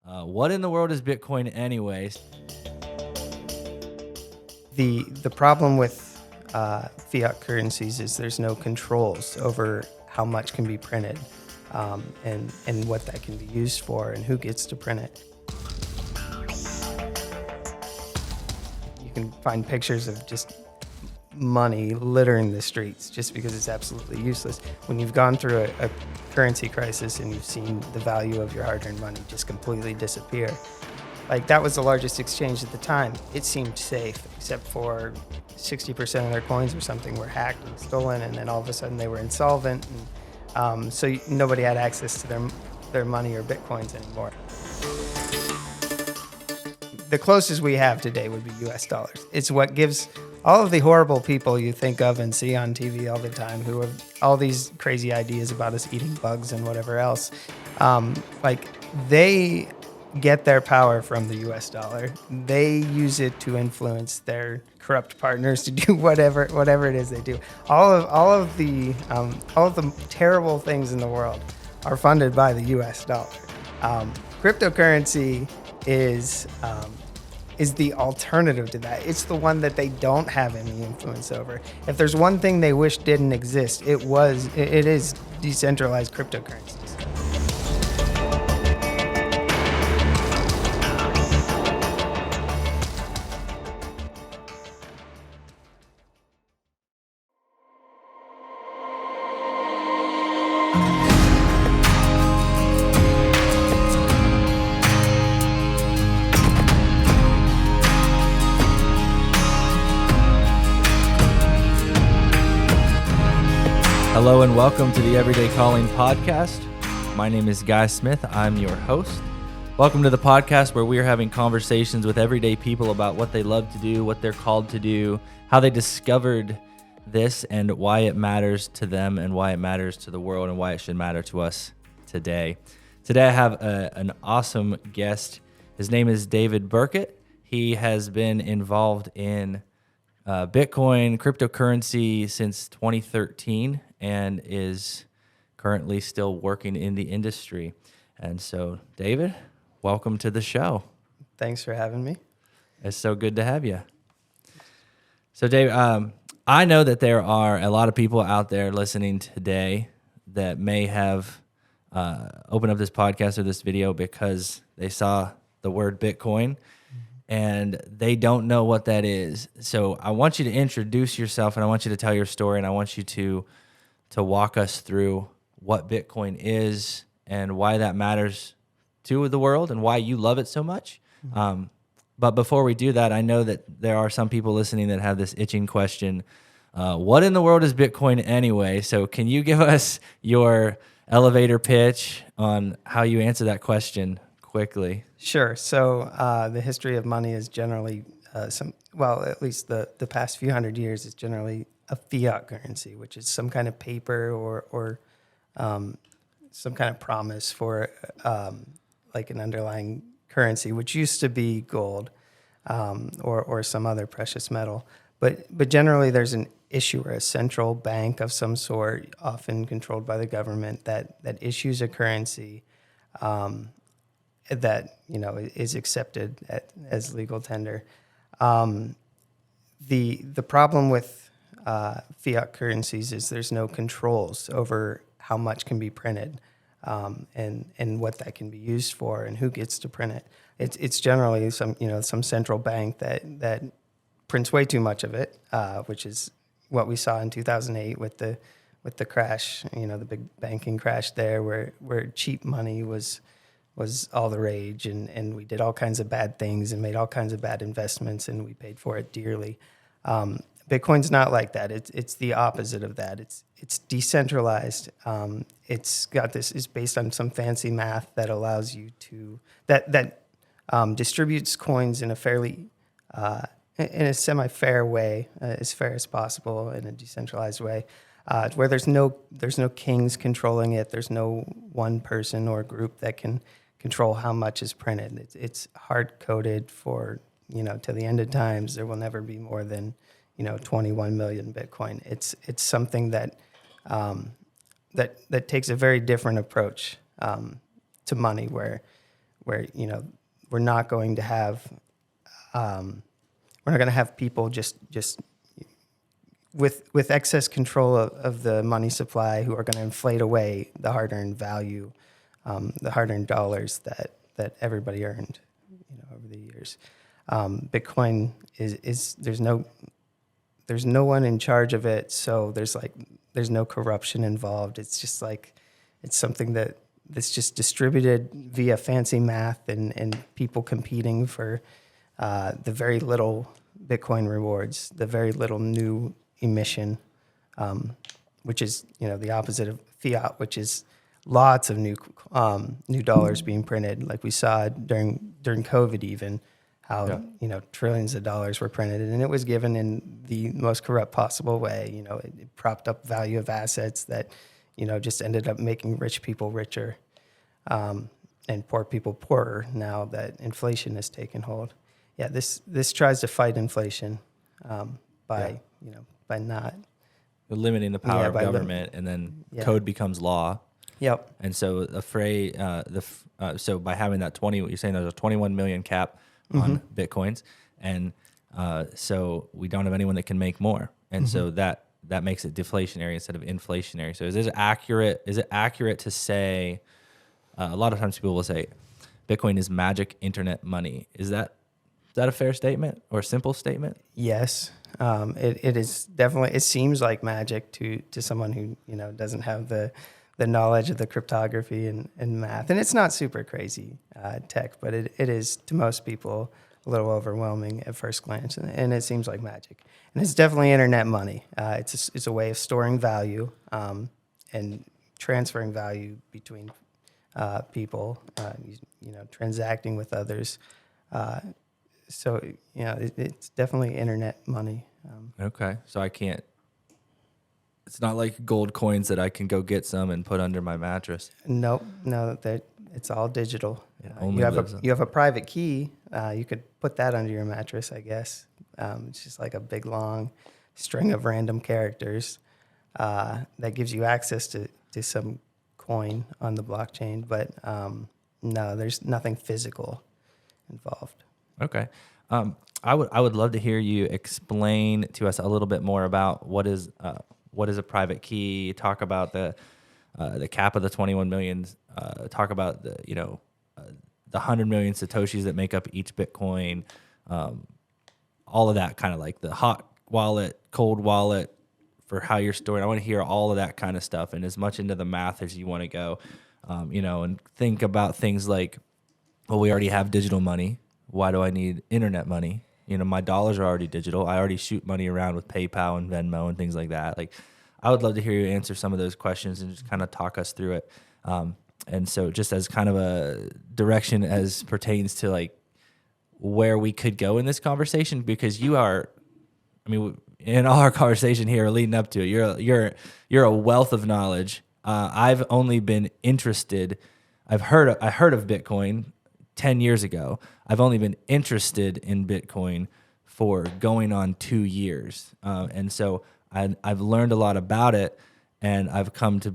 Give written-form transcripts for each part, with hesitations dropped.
What in the world is Bitcoin anyways? The problem with fiat currencies is there's no controls over how much can be printed, and what that can be used for and who gets to print it. You can find pictures of just money littering the streets just because it's absolutely useless. When you've gone through a currency crisis and you've seen the value of your hard-earned money just completely disappear, like that was the largest exchange at the time. It seemed safe, except for 60% of their coins or something were hacked and stolen, and then all of a sudden they were insolvent, and so nobody had access to their money or bitcoins anymore. The closest we have today would be US dollars. It's what gives all of the horrible people you think of and see on TV all the time who have all these crazy ideas about us eating bugs and whatever else. They get their power from the US dollar. They use it to influence their corrupt partners to do whatever it is they do. All of the terrible things in the world are funded by the US dollar. Cryptocurrency is the alternative to that. It's the one that they don't have any influence over. If there's one thing they wish didn't exist, it is decentralized cryptocurrencies. Hello and welcome to the Everyday Calling Podcast. My name is Guy Smith. I'm your host. Welcome to the podcast where we are having conversations with everyday people about what they love to do, what they're called to do, how they discovered this and why it matters to them and why it matters to the world and why it should matter to us today. Today I have an awesome guest. His name is David Burkett. He has been involved in Bitcoin, cryptocurrency since 2013 and is currently still working in the industry. And so, David, welcome to the show. Thanks for having me. It's so good to have you. So, Dave, I know that there are a lot of people out there listening today that may have opened up this podcast or this video because they saw the word Bitcoin and they don't know what that is. So I want you to introduce yourself and I want you to tell your story and I want you to walk us through what Bitcoin is and why that matters to the world and why you love it so much. But before we do that, I know that there are some people listening that have this itching question. What in the world is Bitcoin anyway? So can you give us your elevator pitch on how you answer that question quickly? Sure. So the history of money is generally at least the past few hundred years is generally a fiat currency, which is some kind of paper or some kind of promise for like an underlying currency, which used to be gold or some other precious metal. But generally there's an issuer, a central bank of some sort, often controlled by the government, that issues a currency that is accepted as legal tender. The problem with fiat currencies is there's no controls over how much can be printed, and what that can be used for and who gets to print it. It's generally some central bank that prints way too much of it, which is what we saw in 2008 with the crash, the big banking crash there, where cheap money was all the rage, and we did all kinds of bad things and made all kinds of bad investments, and we paid for it dearly. Bitcoin's not like that. It's the opposite of that. It's decentralized. It's based on some fancy math that allows you to distributes coins in a fairly in a semi-fair way, as fair as possible, in a decentralized way, where there's no kings controlling it. There's no one person or group that can control how much is printed. It's hard coded for to the end of times. There will never be more than 21 million Bitcoin. It's something that takes a very different approach to money, where where we're not going to have people just with excess control of the money supply who are going to inflate away the hard-earned value, the hard-earned dollars that everybody earned over the years. Bitcoin is there's no one in charge of it, so there's no corruption involved. It's just it's something that's just distributed via fancy math and people competing for the very little Bitcoin rewards, the very little new emission, which is the opposite of fiat, which is lots of new dollars being printed, like we saw during COVID, even how trillions of dollars were printed, and it was given in the most corrupt possible way. It propped up value of assets that just ended up making rich people richer, and poor people poorer. Now that inflation has taken hold, this tries to fight inflation by not limiting the power of government, and then code becomes law. Yep. And so so by having that you're saying there's a 21 million cap on Bitcoins, and so we don't have anyone that can make more, and so that makes it deflationary instead of inflationary. So is it accurate to say, a lot of times people will say Bitcoin is magic internet money? Is that a fair statement or a simple statement? Yes. It is definitely, it seems like magic to someone who doesn't have the knowledge of the cryptography and math. And it's not super crazy tech, but it is to most people a little overwhelming at first glance, and it seems like magic. And it's definitely internet money. It's a way of storing value and transferring value between people, transacting with others. So it's definitely internet money. Okay, so it's not like gold coins that I can go get some and put under my mattress. No, it's all digital. You have a private key. You could put that under your mattress, I guess. It's just like a big long string of random characters that gives you access to some coin on the blockchain. But no, there's nothing physical involved. Okay. I would love to hear you explain to us a little bit more about what is a private key. Talk about the cap of the 21 million. Talk about the 100 million satoshis that make up each Bitcoin. All of that, kind of like the hot wallet, cold wallet, for how you're storing. I want to hear all of that kind of stuff, and as much into the math as you want to go. And think about things like, well, we already have digital money. Why do I need internet money? My dollars are already digital. I already shoot money around with PayPal and Venmo and things like that. Like, I would love to hear you answer some of those questions and just kind of talk us through it. And so just as kind of a direction as pertains to like where we could go in this conversation, because in all our conversation here leading up to it, you're a wealth of knowledge. I've only been interested. I heard of Bitcoin 10 years ago. I've only been interested in Bitcoin for going on 2 years. And so I've learned a lot about it, and I've come to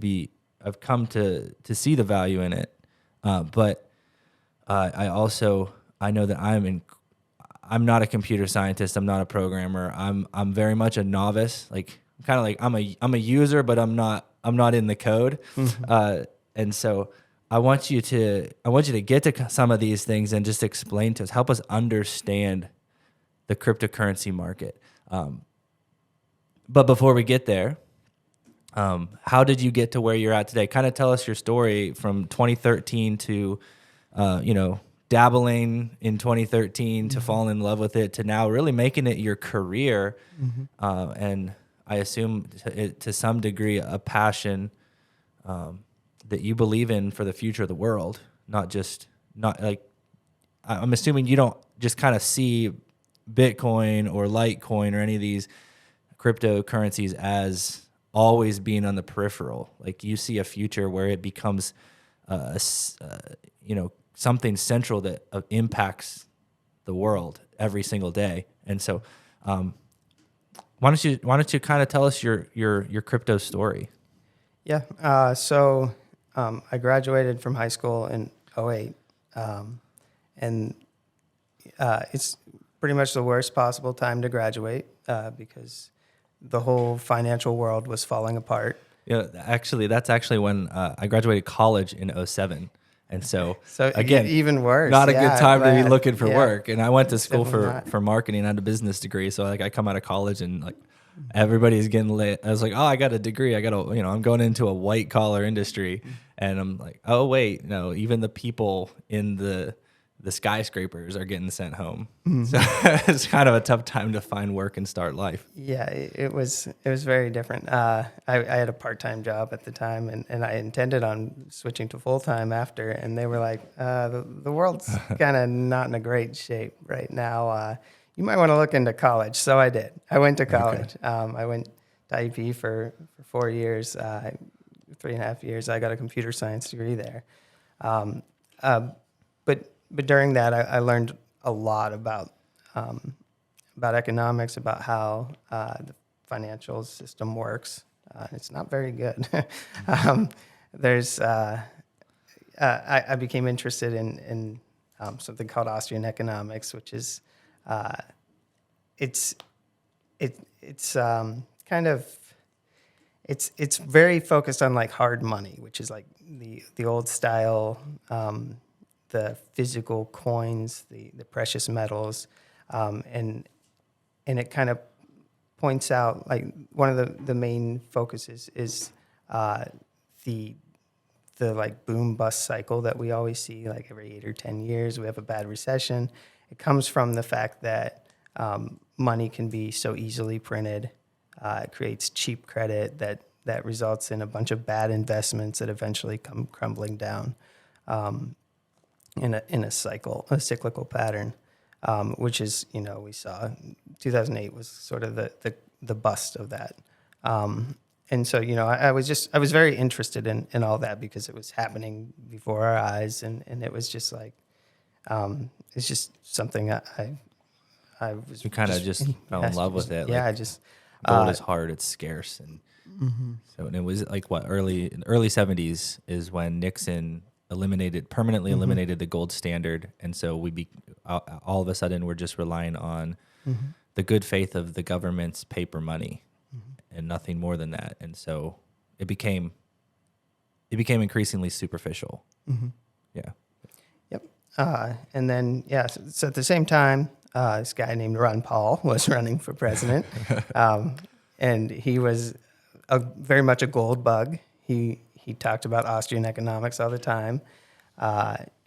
see the value in it. But I know that I'm not a computer scientist. I'm not a programmer. I'm very much a novice. Like, kind of like I'm a user, but I'm not in the code. And so I want you to get to some of these things and just explain to us, help us understand the cryptocurrency market. But before we get there, how did you get to where you're at today? Kind of tell us your story from 2013 to, dabbling in 2013 to fall in love with it to now really making it your career. And I assume to some degree a passion that you believe in for the future of the world. I'm assuming you don't just kind of see Bitcoin or Litecoin or any of these cryptocurrencies as always being on the peripheral. Like, you see a future where it becomes something central that impacts the world every single day. And so why don't you kind of tell us your crypto story? Yeah. So I graduated from high school in 2008. And it's pretty much the worst possible time to graduate because the whole financial world was falling apart. Yeah, actually, that's actually when I graduated college in '07. And so again, even worse. not a good time to be looking for yeah. work. And I went to school Definitely for marketing. I had a business degree. So like I come out of college and like everybody's getting lit. I was like, oh, I got a degree. I'm going into a white collar industry. And I'm like, oh, wait, no, even the people in the skyscrapers are getting sent home. So it's kind of a tough time to find work and start life. Yeah, it was very different. I had a part-time job at the time, and I intended on switching to full-time after, and they were like, the world's kind of not in a great shape right now. You might want to look into college. So I did. I went to college. Okay. I went to IUP for 4 years, 3.5 years. I got a computer science degree there. But during that, I learned a lot about economics, about how the financial system works. It's not very good. I became interested in something called Austrian Economics, which is it's very focused on like hard money, which is like the old style. The physical coins, the precious metals, and it kind of points out like one of the main focuses is the like boom bust cycle that we always see like every 8 or 10 years. We have a bad recession. It comes from the fact that money can be so easily printed. It creates cheap credit that results in a bunch of bad investments that eventually come crumbling down. In a cyclical pattern, which is, we saw 2008 was sort of the bust of that. And so, I was very interested in all that because it was happening before our eyes, and it was just like, it's just something I was. You kind of just fell in love with it. Yeah, like, gold is hard, it's scarce, and so and it was like early 70s is when Nixon permanently eliminated the gold standard, and so all of a sudden we're just relying on the good faith of the government's paper money and nothing more than that, and so it became increasingly superficial. Yeah. Yep. And then so at the same time, this guy named Ron Paul was running for president, and he was very much a gold bug. He talked about Austrian economics all the time.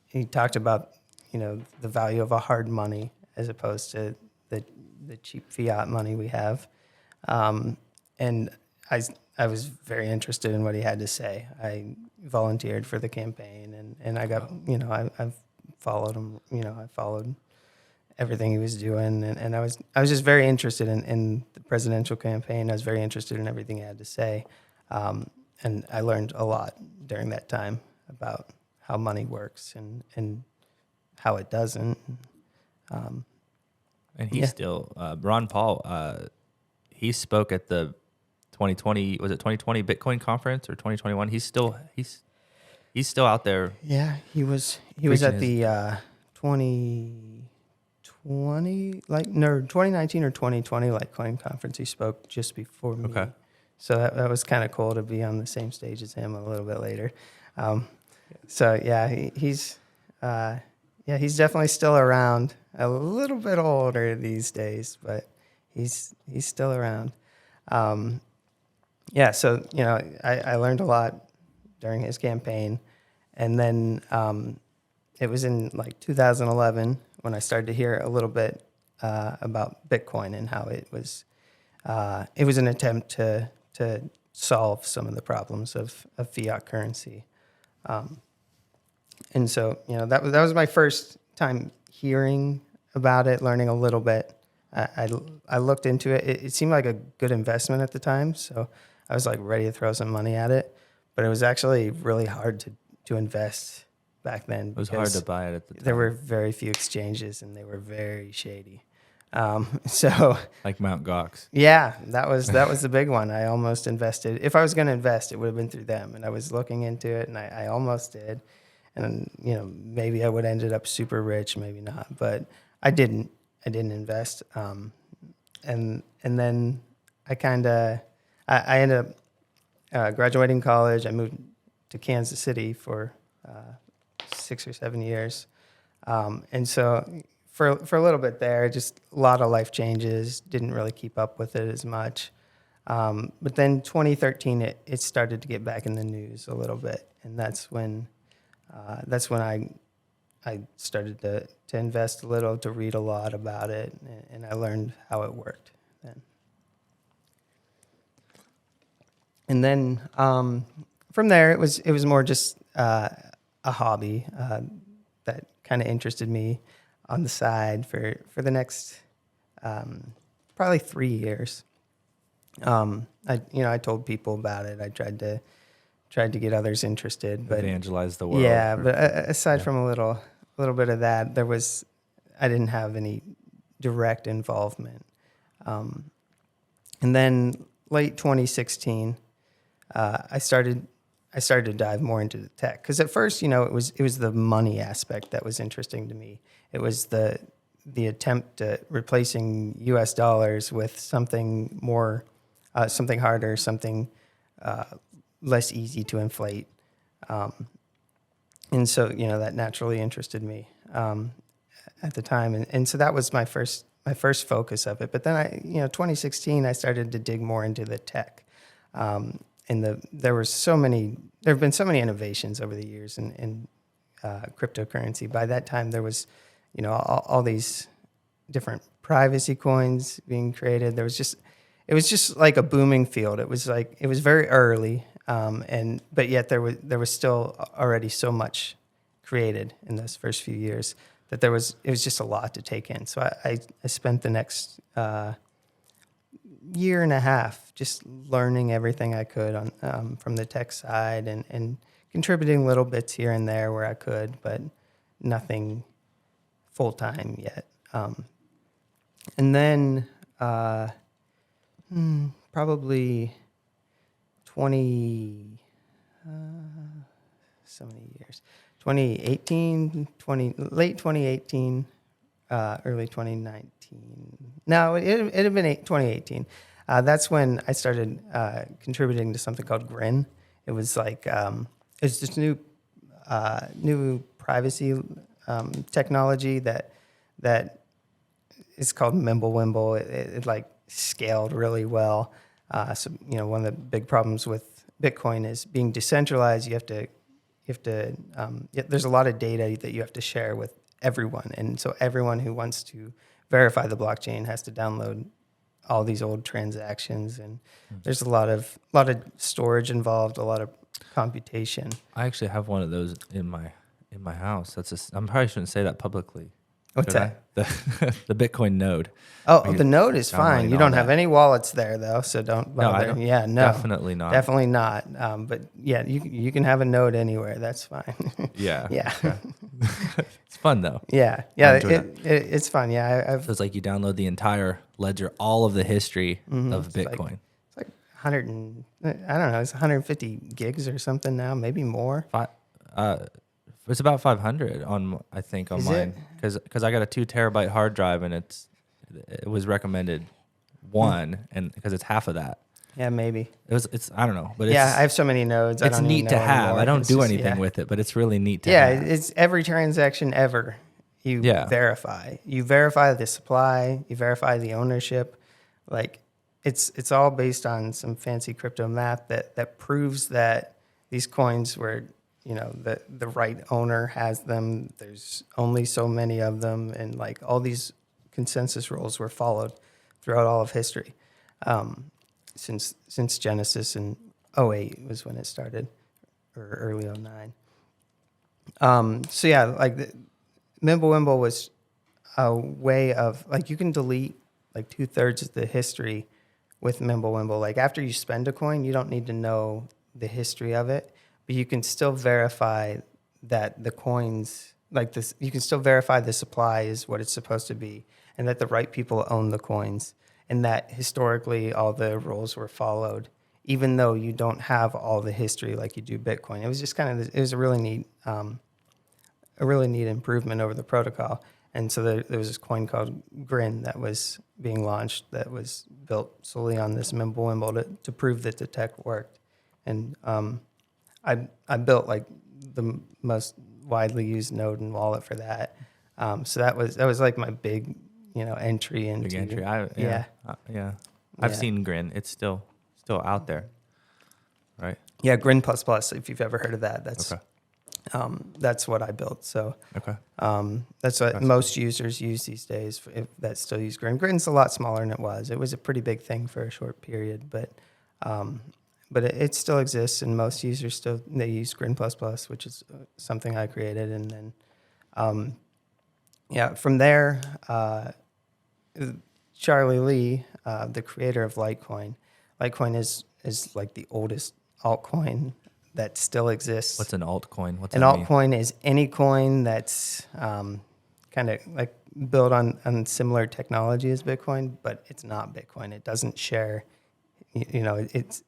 He talked about, the value of a hard money as opposed to the cheap fiat money we have. And I was very interested in what he had to say. I volunteered for the campaign, and I got, I followed him. I followed everything he was doing, and I was just very interested in the presidential campaign. I was very interested in everything he had to say. And I learned a lot during that time about how money works and how it doesn't. And he's still, Ron Paul, he spoke at the 2020, was it 2020 Bitcoin conference or 2021? He's still out there. Yeah, he was at the 2020, 2019 or 2020 Litecoin conference. He spoke just before me. Okay. So that was kind of cool to be on the same stage as him a little bit later. So yeah, he's definitely still around. A little bit older these days, but he's still around. So I learned a lot during his campaign, and then it was in 2011 when I started to hear a little bit about Bitcoin and how it was an attempt to solve some of the problems of fiat currency. And so, that was my first time hearing about it, learning a little bit. I looked into it. It seemed like a good investment at the time, so I was ready to throw some money at it. But it was actually really hard to invest back then. It was hard to buy it at the time. There were very few exchanges, and they were very shady. So like Mt. Gox. Yeah, that was the big one. I almost invested. If I was going to invest, it would have been through them. And I was looking into it, and I almost did. and maybe I would have ended up super rich, maybe not, but I didn't invest. And then I ended up graduating college. I moved to Kansas City for 6 or 7 years, and so for a little bit there, just a lot of life changes. Didn't really keep up with it as much. But then 2013, it started to get back in the news a little bit, and that's when I started to invest a little, to read a lot about it, and I learned how it worked then. And then from there, it was more just a hobby that kind of interested me on the side for the next probably 3 years. I told people about it. I tried to get others interested, but Evangelize the world. yeah. But aside from a little bit of that, I didn't have any direct involvement. And then late 2016, I started to dive more into the tech, because at first, it was the money aspect that was interesting to me. It was the attempt at replacing U.S. dollars with something more, something harder, something less easy to inflate, and so that naturally interested me at the time, and so that was my first focus of it. But then 2016, I started to dig more into the tech. And there have been so many innovations over the years in cryptocurrency. By that time, there was, all these different privacy coins being created. It was just like a booming field. It was very early, but yet there was still already so much created in those first few years that it was just a lot to take in. So I spent the next year and a half just learning everything I could on from the tech side, and contributing little bits here and there where I could, but nothing full time yet. And then probably 2018, late 2018, early 2019. No, it had been 2018. That's when I started contributing to something called Grin. It was it's this new privacy technology that is called Mimblewimble. It scaled really well. So one of the big problems with Bitcoin is being decentralized. You have to there's a lot of data that you have to share with everyone, and so everyone who wants to verify the blockchain has to download all these old transactions, and there's a lot of storage involved, a lot of computation. I actually have one of those in my house. I probably shouldn't say that publicly. What's that? The Bitcoin node. Oh, the node is fine. You don't have any wallets there, though, so don't bother. No, I don't. Yeah, no. Definitely not. Definitely not. But yeah, you can have a node anywhere. That's fine. Yeah. Yeah. It's fun, though. Yeah. It's fun. Yeah. So it's like you download the entire ledger, all of the history of Bitcoin. It's like 100 and, I don't know, it's 150 gigs or something now, maybe more. It's about 500 on mine, because I got a 2 terabyte hard drive, and it was recommended 1, and because it's half of that. Yeah, maybe. It's I don't know, but I have so many nodes. It's neat to have. Anymore. I don't do anything with it, but it's really neat to have. Yeah, it's every transaction ever you verify. You verify the supply. You verify the ownership. It's all based on some fancy crypto math that proves that these coins were, the right owner has them. There's only so many of them, and all these consensus rules were followed throughout all of history. Since Genesis in 2008 was when it started, or early 2009. Mimblewimble was a way of, you can delete 2/3 of the history with Mimblewimble. After you spend a coin, you don't need to know the history of it, but you can still verify that the coins, you can still verify the supply is what it's supposed to be, and that the right people own the coins, and that historically all the rules were followed, even though you don't have all the history like you do Bitcoin. It was just it was a really neat a really neat improvement over the protocol. And so there was this coin called Grin that was being launched that was built solely on this Mimblewimble to prove that the tech worked. And I built like the most widely used node and wallet for that. So that was like my big, entry into. Big entry. Yeah. I've seen Grin. It's still out there, right? Yeah, Grin++. If you've ever heard of that, that's Okay. That's what I built. So Okay. that's what most users use these days that still use Grin. Grin's a lot smaller than it was. It was a pretty big thing for a short period, but it still exists, and most users they use Grin++, which is something I created. And then, from there, Charlie Lee, the creator of Litecoin. Litecoin is like the oldest altcoin that still exists. What's an altcoin? What's an that mean? altcoin is any coin that's kind of like built on similar technology as Bitcoin, but it's not Bitcoin. It doesn't share. It's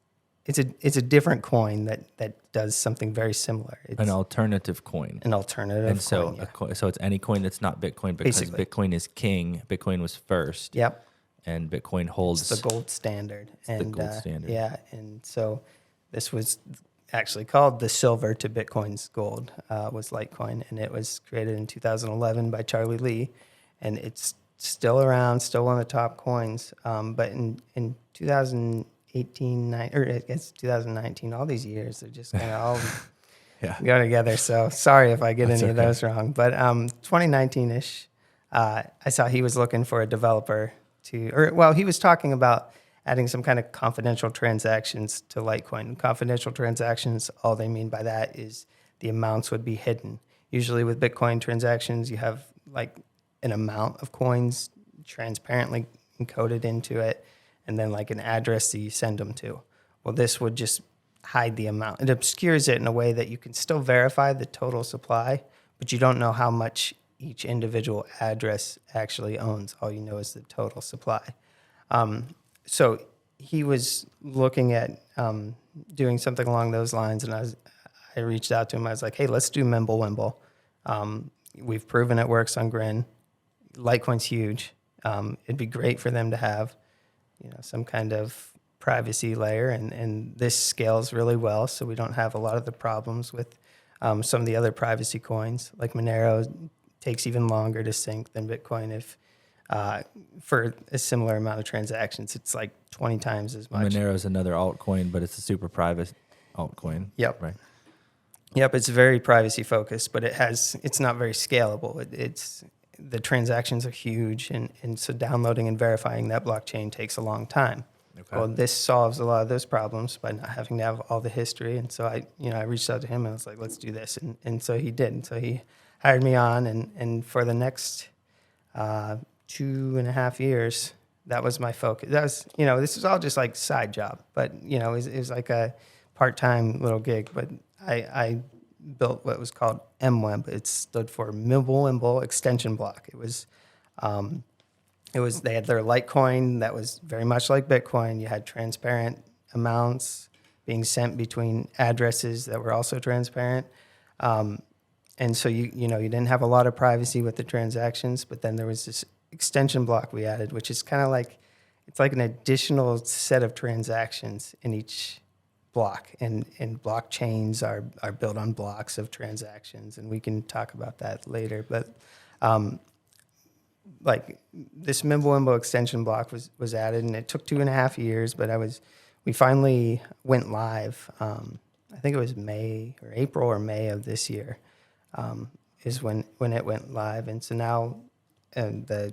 a different coin that does something very similar. It's An alternative coin. an alternative. And so, coin, so it's any coin that's not Bitcoin because Basically. Bitcoin is king. Bitcoin was first. Yep. And Bitcoin holds It's the gold standard. the gold standard. Yeah, and so this was actually called the silver to Bitcoin's gold, was Litecoin, and it was created in 2011 by Charlie Lee, and it's still around, still one of the top coins. But in 2018, or I guess 2019, all these years, they're just kind of all go together. So sorry if I get any of those wrong. But 2019-ish, I saw he was looking for a developer he was talking about adding some kind of confidential transactions to Litecoin. Confidential transactions, all they mean by that is the amounts would be hidden. Usually with Bitcoin transactions, you have like an amount of coins transparently encoded into it, and then like an address that you send them to. Well, this would just hide the amount. It obscures it in a way that you can still verify the total supply, but you don't know how much each individual address actually owns. All you know is the total supply. So he was looking at doing something along those lines, and I reached out to him. I was like, hey, let's do Mimblewimble. We've proven it works on Grin. Litecoin's huge. It'd be great for them to have some kind of privacy layer, and this scales really well, so we don't have a lot of the problems with some of the other privacy coins. Like Monero takes even longer to sync than Bitcoin if for a similar amount of transactions. It's like 20 times as much. Monero is another altcoin, but it's a super private altcoin. Yep. Right. Yep. It's very privacy focused, but it's not very scalable. The transactions are huge, and so downloading and verifying that blockchain takes a long time. Okay. Well, this solves a lot of those problems by not having to have all the history. And so I reached out to him and I was like, let's do this. And so he did. And so he hired me on, and for the next 2.5 years, that was my focus. That was, this was all just like side job, but it was like a part-time little gig. But I built what was called MWEB. It stood for Mimblewimble Extension Block. It was they had their Litecoin that was very much like Bitcoin. You had transparent amounts being sent between addresses that were also transparent. And so you didn't have a lot of privacy with the transactions, but then there was this extension block we added, which is kind of like, it's like an additional set of transactions in each block. And blockchains are built on blocks of transactions, and we can talk about that later. But like this Mimblewimble extension block was added, and it took 2.5 years, but we finally went live. I think it was April or May of this year. Is when it went live, and so now the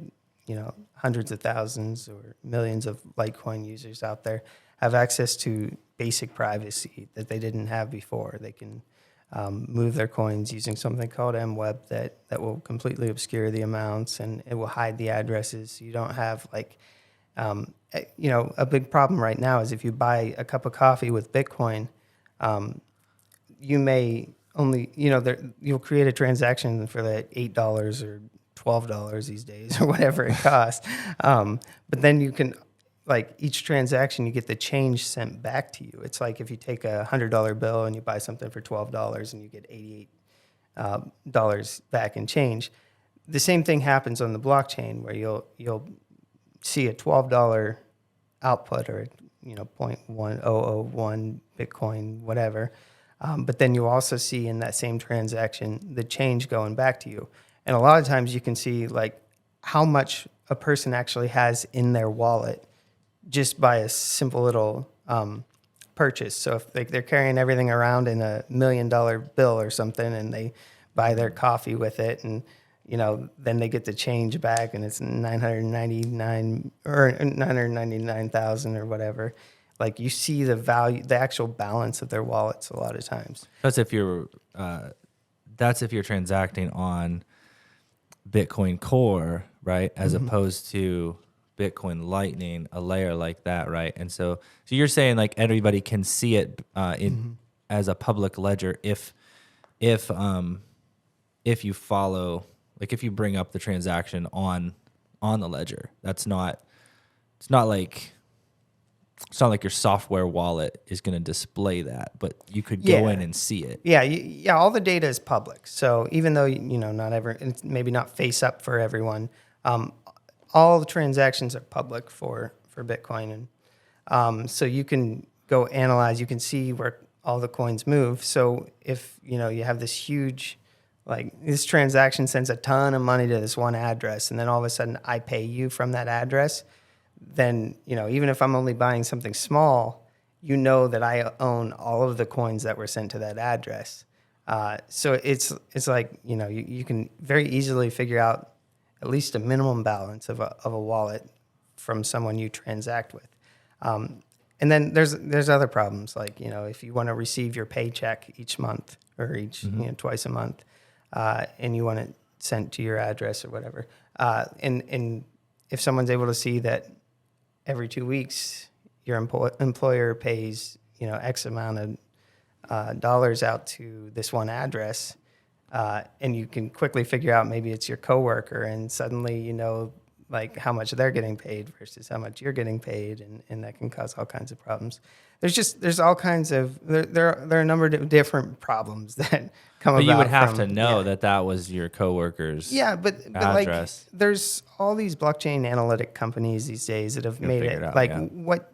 hundreds of thousands or millions of Litecoin users out there have access to basic privacy that they didn't have before. They can move their coins using something called MWEB that will completely obscure the amounts, and it will hide the addresses. So you don't have like a big problem right now is if you buy a cup of coffee with Bitcoin, you may only, you'll create a transaction for that $8 or $12 these days or whatever it costs. But then you can, like each transaction, you get the change sent back to you. It's like if you take a $100 bill and you buy something for $12 and you get 88 dollars back in change. The same thing happens on the blockchain where you'll see a $12 output or 0.1001 Bitcoin, whatever. But then you also see in that same transaction the change going back to you. And a lot of times you can see like how much a person actually has in their wallet just by a simple little purchase. So if they're carrying everything around in $1 million bill or something, and they buy their coffee with it, and then they get the change back, and it's 999 or 999,000 or whatever. Like you see the value, the actual balance of their wallets a lot of times. That's if you're transacting on Bitcoin Core, right, as opposed to Bitcoin Lightning, a layer like that, right? And so you're saying like everybody can see it as a public ledger if you follow, like if you bring up the transaction on the ledger. It's not like your software wallet is going to display that, but you could go in and see it. Yeah, all the data is public. So even though it's maybe not face up for everyone, all the transactions are public for Bitcoin, and so you can go analyze. You can see where all the coins move. So if you have this huge, like this transaction sends a ton of money to this one address, and then all of a sudden I pay you from that address, then even if I'm only buying something small, that I own all of the coins that were sent to that address. So it's like you can very easily figure out at least a minimum balance of a wallet from someone you transact with. And then there's other problems, like if you want to receive your paycheck each month or each twice a month, and you want it sent to your address or whatever, and if someone's able to see that every 2 weeks your employer pays X amount of dollars out to this one address, and you can quickly figure out maybe it's your coworker, and suddenly like how much they're getting paid versus how much you're getting paid, and that can cause all kinds of problems. There's all kinds of there are a number of different problems that come about. But you would have to know that was your coworker's but address. like there's all these blockchain analytic companies these days that have made it out, like what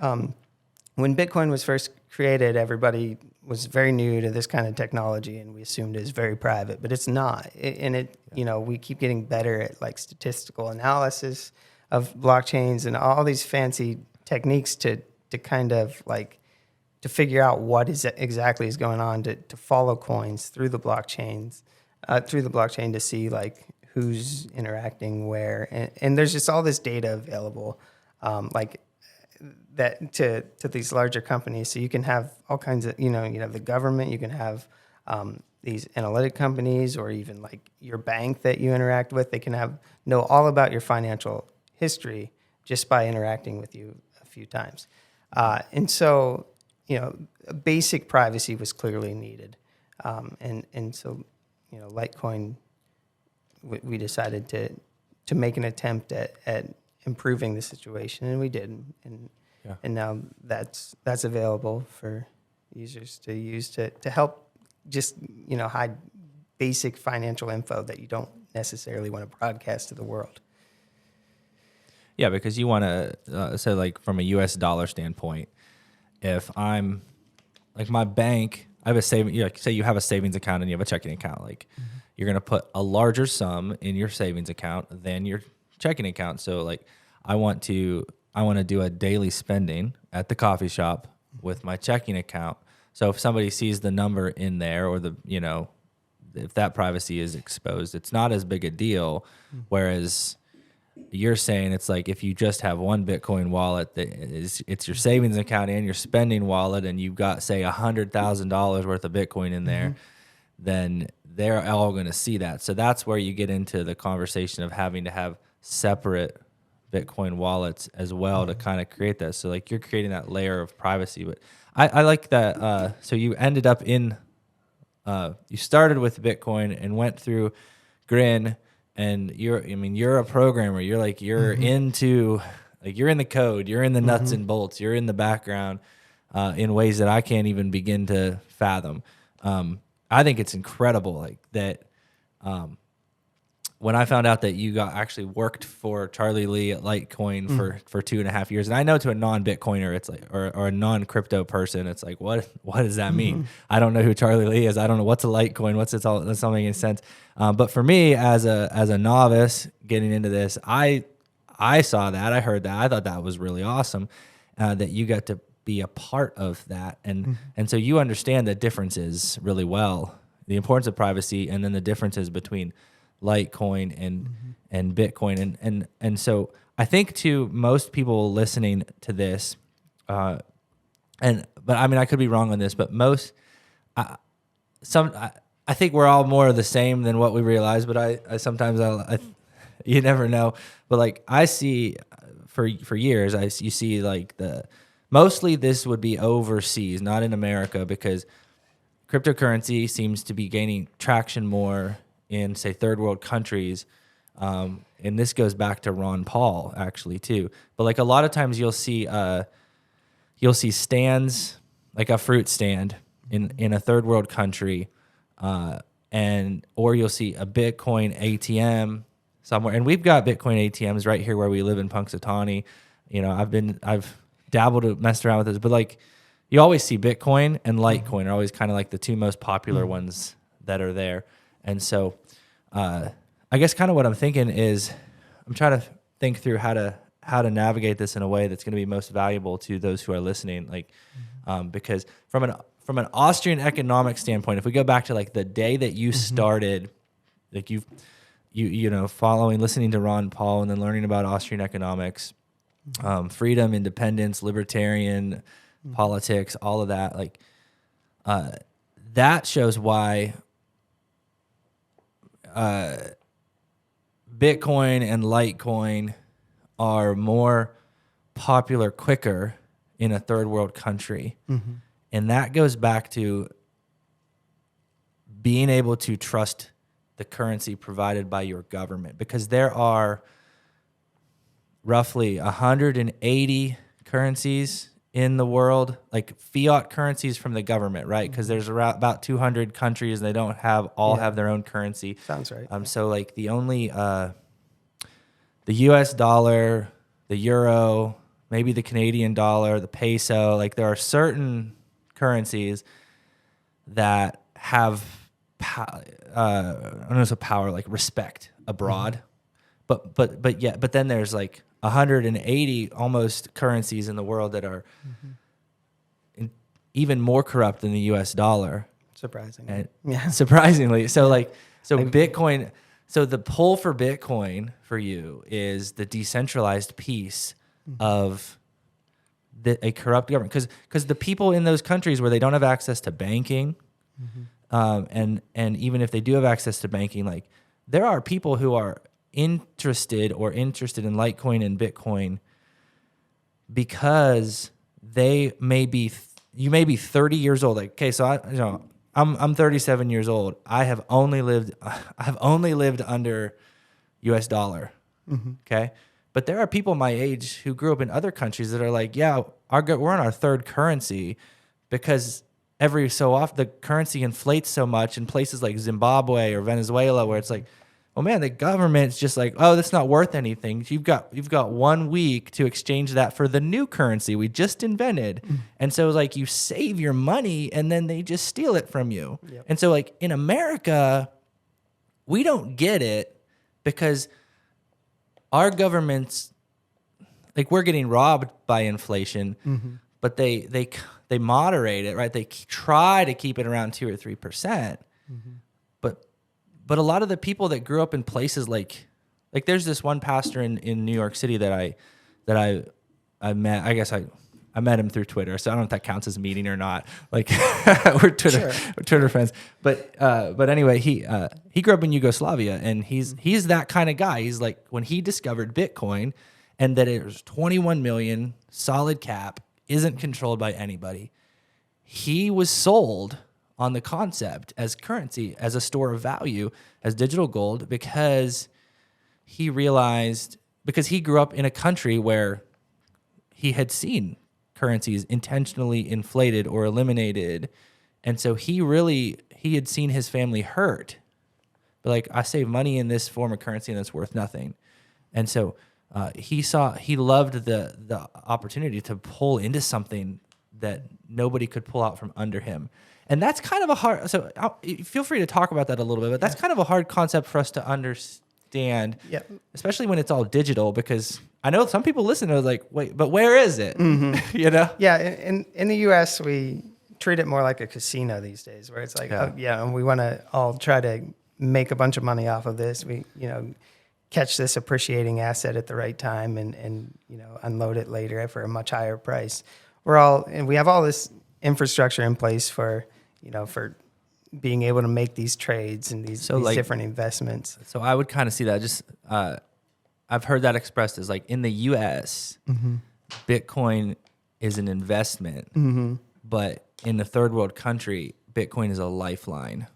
when Bitcoin was first created, everybody was very new to this kind of technology, and we assumed it was very private, but it's not. We keep getting better at like statistical analysis of blockchains and all these fancy techniques to kind of like to figure out what exactly is going on, to follow coins through the blockchain to see like who's interacting where, and there's just all this data available, like that to these larger companies. So you can have all kinds of the government, you can have these analytic companies, or even like your bank that you interact with. They can know all about your financial history just by interacting with you a few times. And so, basic privacy was clearly needed. And so, Litecoin, we decided to make an attempt at improving the situation, and we did. And now that's available for users to use to help just, hide basic financial info that you don't necessarily want to broadcast to the world. Yeah, because you want to, so like from a U.S. dollar standpoint, if I'm, like my bank, I have a say you have a savings account and you have a checking account, like you're going to put a larger sum in your savings account than your checking account. So like I want to do a daily spending at the coffee shop with my checking account. So if somebody sees the number in there, or if that privacy is exposed, it's not as big a deal. Whereas you're saying it's like if you just have one Bitcoin wallet, it's your savings account and your spending wallet, and you've got say $100,000 worth of Bitcoin in there, then they're all going to see that. So that's where you get into the conversation of having to have separate Bitcoin wallets as well to kind of create that. So like you're creating that layer of privacy. But I like that. So you ended up you started with Bitcoin and went through Grin. And you're a programmer. You're into, like, you're in the code. You're in the nuts and bolts. You're in the background in ways that I can't even begin to fathom. I think it's incredible, like that. When I found out that you actually worked for Charlie Lee at Litecoin for 2.5 years, and I know to a non-Bitcoiner, it's like, or a non-crypto person, it's like, what does that mean? I don't know who Charlie Lee is. I don't know what's a Litecoin. That's all. That's not making sense. But for me, as a novice getting into this, I saw that, I heard that, I thought that was really awesome, that you got to be a part of that, and so you understand the differences really well, the importance of privacy, and then the differences between Litecoin and Bitcoin, and so I think to most people listening to this, but I mean I could be wrong on this, but I think we're all more of the same than what we realize. But I sometimes you never know. But like I see for years, you see like mostly this would be overseas, not in America, because cryptocurrency seems to be gaining traction more in, say, third world countries, and this goes back to Ron Paul actually too. But like a lot of times you'll see stands, like a fruit stand in a third world country, or you'll see a Bitcoin ATM somewhere. And we've got Bitcoin ATMs right here where we live in Punxsutawney. You know, I've dabbled, messed around with this, but like you always see Bitcoin and Litecoin are always kind of like the two most popular ones that are there. And so, I guess kind of what I'm thinking is, I'm trying to think through how to navigate this in a way that's going to be most valuable to those who are listening. Like, because from an Austrian economics standpoint, if we go back to like the day that you started, like you know, listening to Ron Paul and then learning about Austrian economics, freedom, independence, libertarian politics, all of that, like, that shows why Bitcoin and Litecoin are more popular quicker in a third world country. And that goes back to being able to trust the currency provided by your government, because there are roughly 180 currencies in the world, like fiat currencies from the government, right? Because there's about 200 countries, and they don't have their own currency. Sounds right. So like the only the U.S. dollar, the euro, maybe the Canadian dollar, the peso, like there are certain currencies that have I don't know, so power, like respect abroad, but then there's like 180 almost currencies in the world that are even more corrupt than the U.S. dollar. Surprisingly. Surprisingly. So Bitcoin, so the pull for Bitcoin for you is the decentralized piece of a corrupt government. Because the people in those countries where they don't have access to banking, and even if they do have access to banking, like there are people who are interested in Litecoin and Bitcoin because you may be 30 years old. Like, okay, so I'm 37 years old. I have only lived under US dollar. Okay. But there are people my age who grew up in other countries that are like, yeah, we're on our third currency, because every so often the currency inflates so much in places like Zimbabwe or Venezuela, where it's like, oh man, the government's just like, oh, that's not worth anything. You've got 1 week to exchange that for the new currency we just invented. And so like you save your money and then they just steal it from you. Yep. And so like in America, we don't get it because our government's like, we're getting robbed by inflation, but they moderate it, right? They try to keep it around 2 or 3%. But a lot of the people that grew up in places like there's this one pastor in New York City that I met. I guess I met him through Twitter, so I don't know if that counts as a meeting or not. Like we're Twitter friends. But anyway, he grew up in Yugoslavia, and he's that kind of guy. He's like, when he discovered Bitcoin and that it was 21 million solid cap, isn't controlled by anybody, he was sold on the concept as currency, as a store of value, as digital gold, because he realized, because he grew up in a country where he had seen currencies intentionally inflated or eliminated. And so he he had seen his family hurt. But like, I save money in this form of currency and it's worth nothing. And so he loved the opportunity to pull into something that nobody could pull out from under him. And that's kind of a hard, so feel free to talk about that a little bit, but that's kind of a hard concept for us to understand, especially when it's all digital, because I know some people listen to it like, wait, but where is it? Mm-hmm. You know? Yeah, in the U.S., we treat it more like a casino these days, where it's like, and we want to all try to make a bunch of money off of this. We, catch this appreciating asset at the right time and unload it later for a much higher price. We have all this infrastructure in place for being able to make these trades and these different investments. So I would kind of see that. Just I've heard that expressed as like in the U.S., Bitcoin is an investment, but in the third world country, Bitcoin is a lifeline.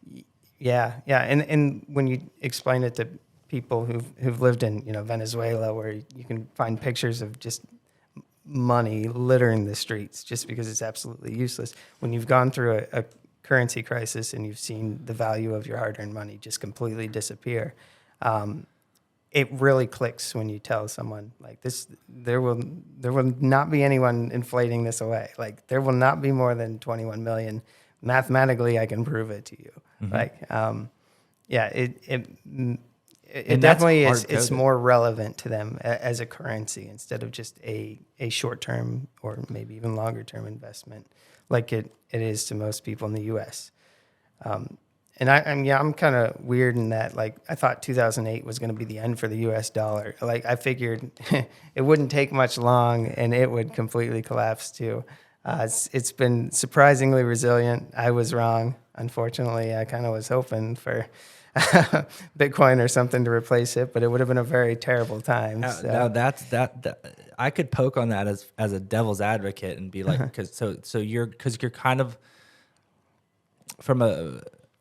Yeah, and when you explain it to people who've lived in Venezuela, where you can find pictures of just money littering the streets just because it's absolutely useless. When you've gone through a currency crisis and you've seen the value of your hard-earned money just completely disappear, it really clicks when you tell someone like this. There will not be anyone inflating this away. Like there will not be more than 21 million. Mathematically, I can prove it to you. Like, it definitely is. It's more relevant to them as a currency instead of just a short-term or maybe even longer-term investment, like it is to most people in the U.S. And I'm kind of weird in that, like, I thought 2008 was going to be the end for the U.S. dollar. Like, I figured it wouldn't take much long and it would completely collapse too. It's been surprisingly resilient. I was wrong. Unfortunately, I kind of was hoping for Bitcoin or something to replace it, but it would have been a very terrible time. Now that's I could poke on that as a devil's advocate and be like, because you're kind of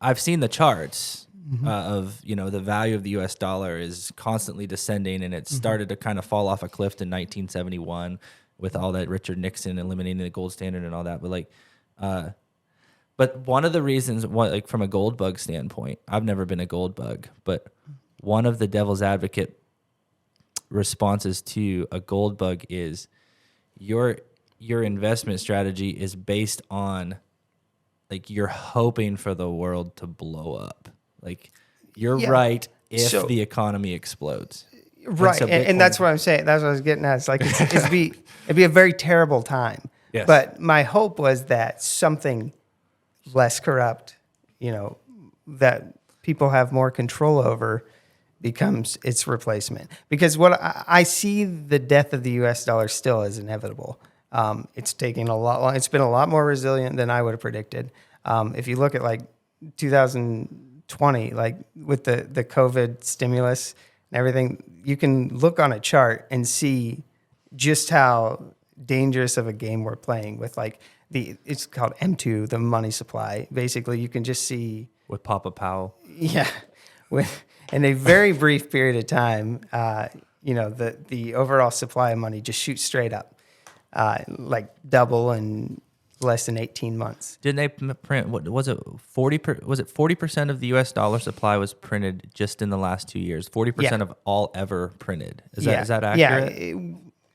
I've seen the charts of the value of the U.S. dollar is constantly descending, and it started to kind of fall off a cliff in 1971 with all that Richard Nixon eliminating the gold standard and all that. But one of the reasons, from a gold bug standpoint, I've never been a gold bug, but one of the devil's advocate responses to a gold bug is your investment strategy is based on, like, you're hoping for the world to blow up. Like, you're right if the economy explodes. Right, and that's what I'm saying. That's what I was getting at. It's like it'd be a very terrible time. Yes. But my hope was that something less corrupt, that people have more control over, becomes its replacement. Because what I see the death of the U.S. dollar still as inevitable. It's taking a lot long. It's been a lot more resilient than I would have predicted. If you look at like 2020, like with the COVID stimulus and everything, you can look on a chart and see just how dangerous of a game we're playing with, like, it's called M2, the money supply. Basically, you can just see with Papa Powell. Yeah, in a very brief period of time, the overall supply of money just shoots straight up, like double in less than 18 months. Didn't they print? What was it? 40% of the U.S. dollar supply was printed just in the last 2 years. 40% of all ever printed. Is that accurate? Yeah,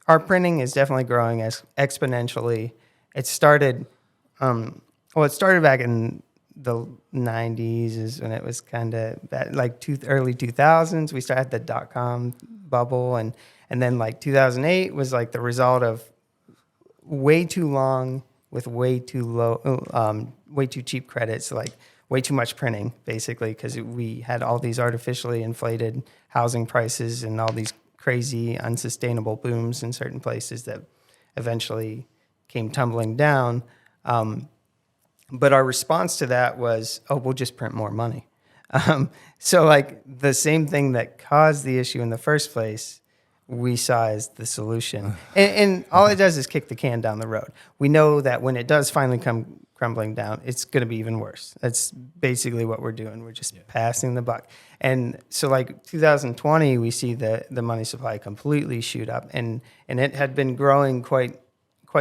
our printing is definitely growing exponentially. It started, it started back in the 90s is when it was kind of like early 2000s. We started the .com bubble, and then like 2008 was like the result of way too long with way too low, way too cheap credits, like way too much printing, basically, because we had all these artificially inflated housing prices and all these crazy unsustainable booms in certain places that eventually came tumbling down. But our response to that was, we'll just print more money. So like the same thing that caused the issue in the first place, we saw as the solution. And all it does is kick the can down the road. We know that when it does finally come crumbling down, it's going to be even worse. That's basically what we're doing. We're just passing the buck. And so like 2020, we see the money supply completely shoot up, and it had been growing quite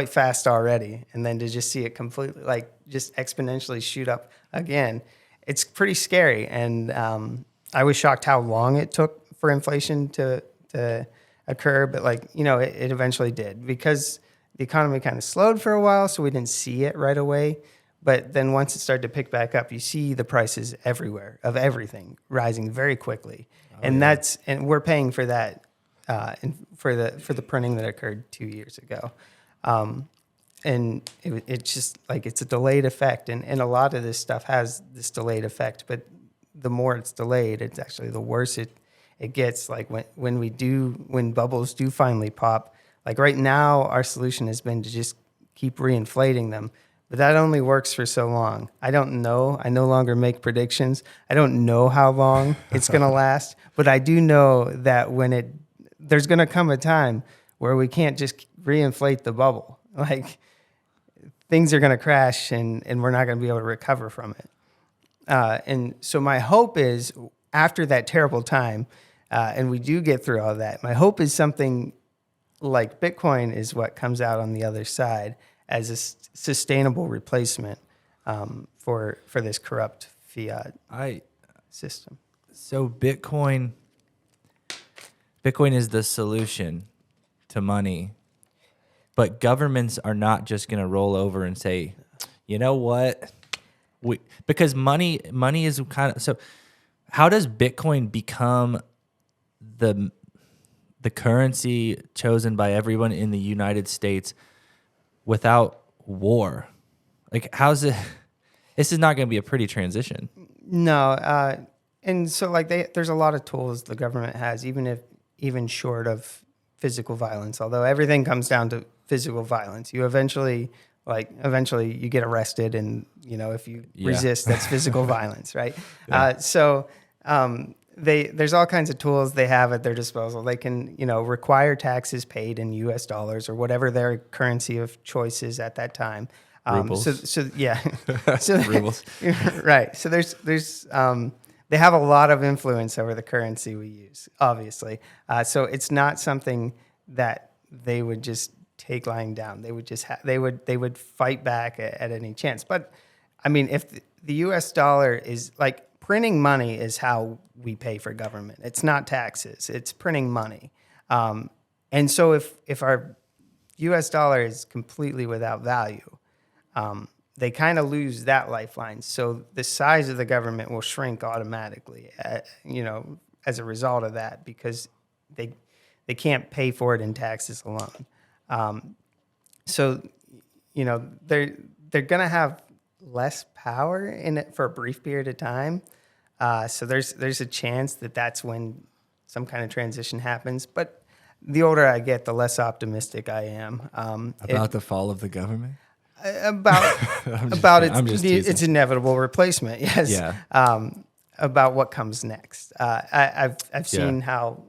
fast already. And then to just see it completely, like, just exponentially shoot up again. it's pretty scary. And I was shocked how long it took for inflation to occur, but it eventually did, because the economy kind of slowed for a while, so we didn't see it right away. But then once it started to pick back up, you see the prices everywhere of everything rising very quickly, and we're paying for that, for the printing that occurred 2 years ago, and it's just like it's a delayed effect, and a lot of this stuff has this delayed effect. But the more it's delayed, it's actually the worse it gets. Like when bubbles do finally pop. Like right now, our solution has been to just keep reinflating them, but that only works for so long. I don't know. I no longer make predictions. I don't know how long it's going to last, but I do know that there's going to come a time where we can't just reinflate the bubble. Like things are going to crash, and we're not going to be able to recover from it. And so my hope is, after that terrible time, and we do get through all that, my hope is something like Bitcoin is what comes out on the other side as a sustainable replacement for this corrupt fiat system. So Bitcoin is the solution to money, but governments are not just going to roll over and say, you know what, because money is kind of, so how does Bitcoin become the currency chosen by everyone in the United States without war? Like, how's it? This is not going to be a pretty transition. No, and so there's a lot of tools the government has, even short of physical violence. Although everything comes down to physical violence, you eventually you get arrested, and if you resist, that's physical violence, right? Yeah. There's all kinds of tools they have at their disposal. They can, require taxes paid in U.S. dollars or whatever their currency of choice is at that time. Rubles. So yeah, so Rubles. Right. So there's they have a lot of influence over the currency we use, obviously. So it's not something that they would just take lying down. They would just they would fight back at any chance. But I mean, if the U.S. dollar is like, printing money is how we pay for government. It's not taxes. It's printing money. And so if our U.S. dollar is completely without value, they kind of lose that lifeline. So the size of the government will shrink automatically, as a result of that, because they can't pay for it in taxes alone. So they're going to have less power in it for a brief period of time. So there's a chance that that's when some kind of transition happens. But the older I get, the less optimistic I am. About the fall of the government? About its inevitable replacement, yes. Yeah. About what comes next. I've seen how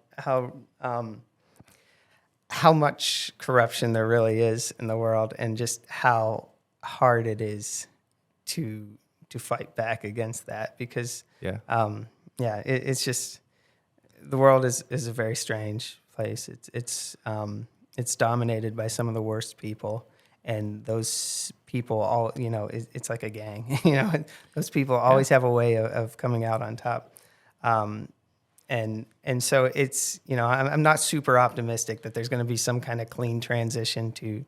much corruption there really is in the world, and just how hard it is to fight back against that, because it's just, the world is a very strange place. It's dominated by some of the worst people, and those people all, it's like a gang. Those people always have a way of coming out on top. And so it's, I'm not super optimistic that there's going to be some kind of clean transition to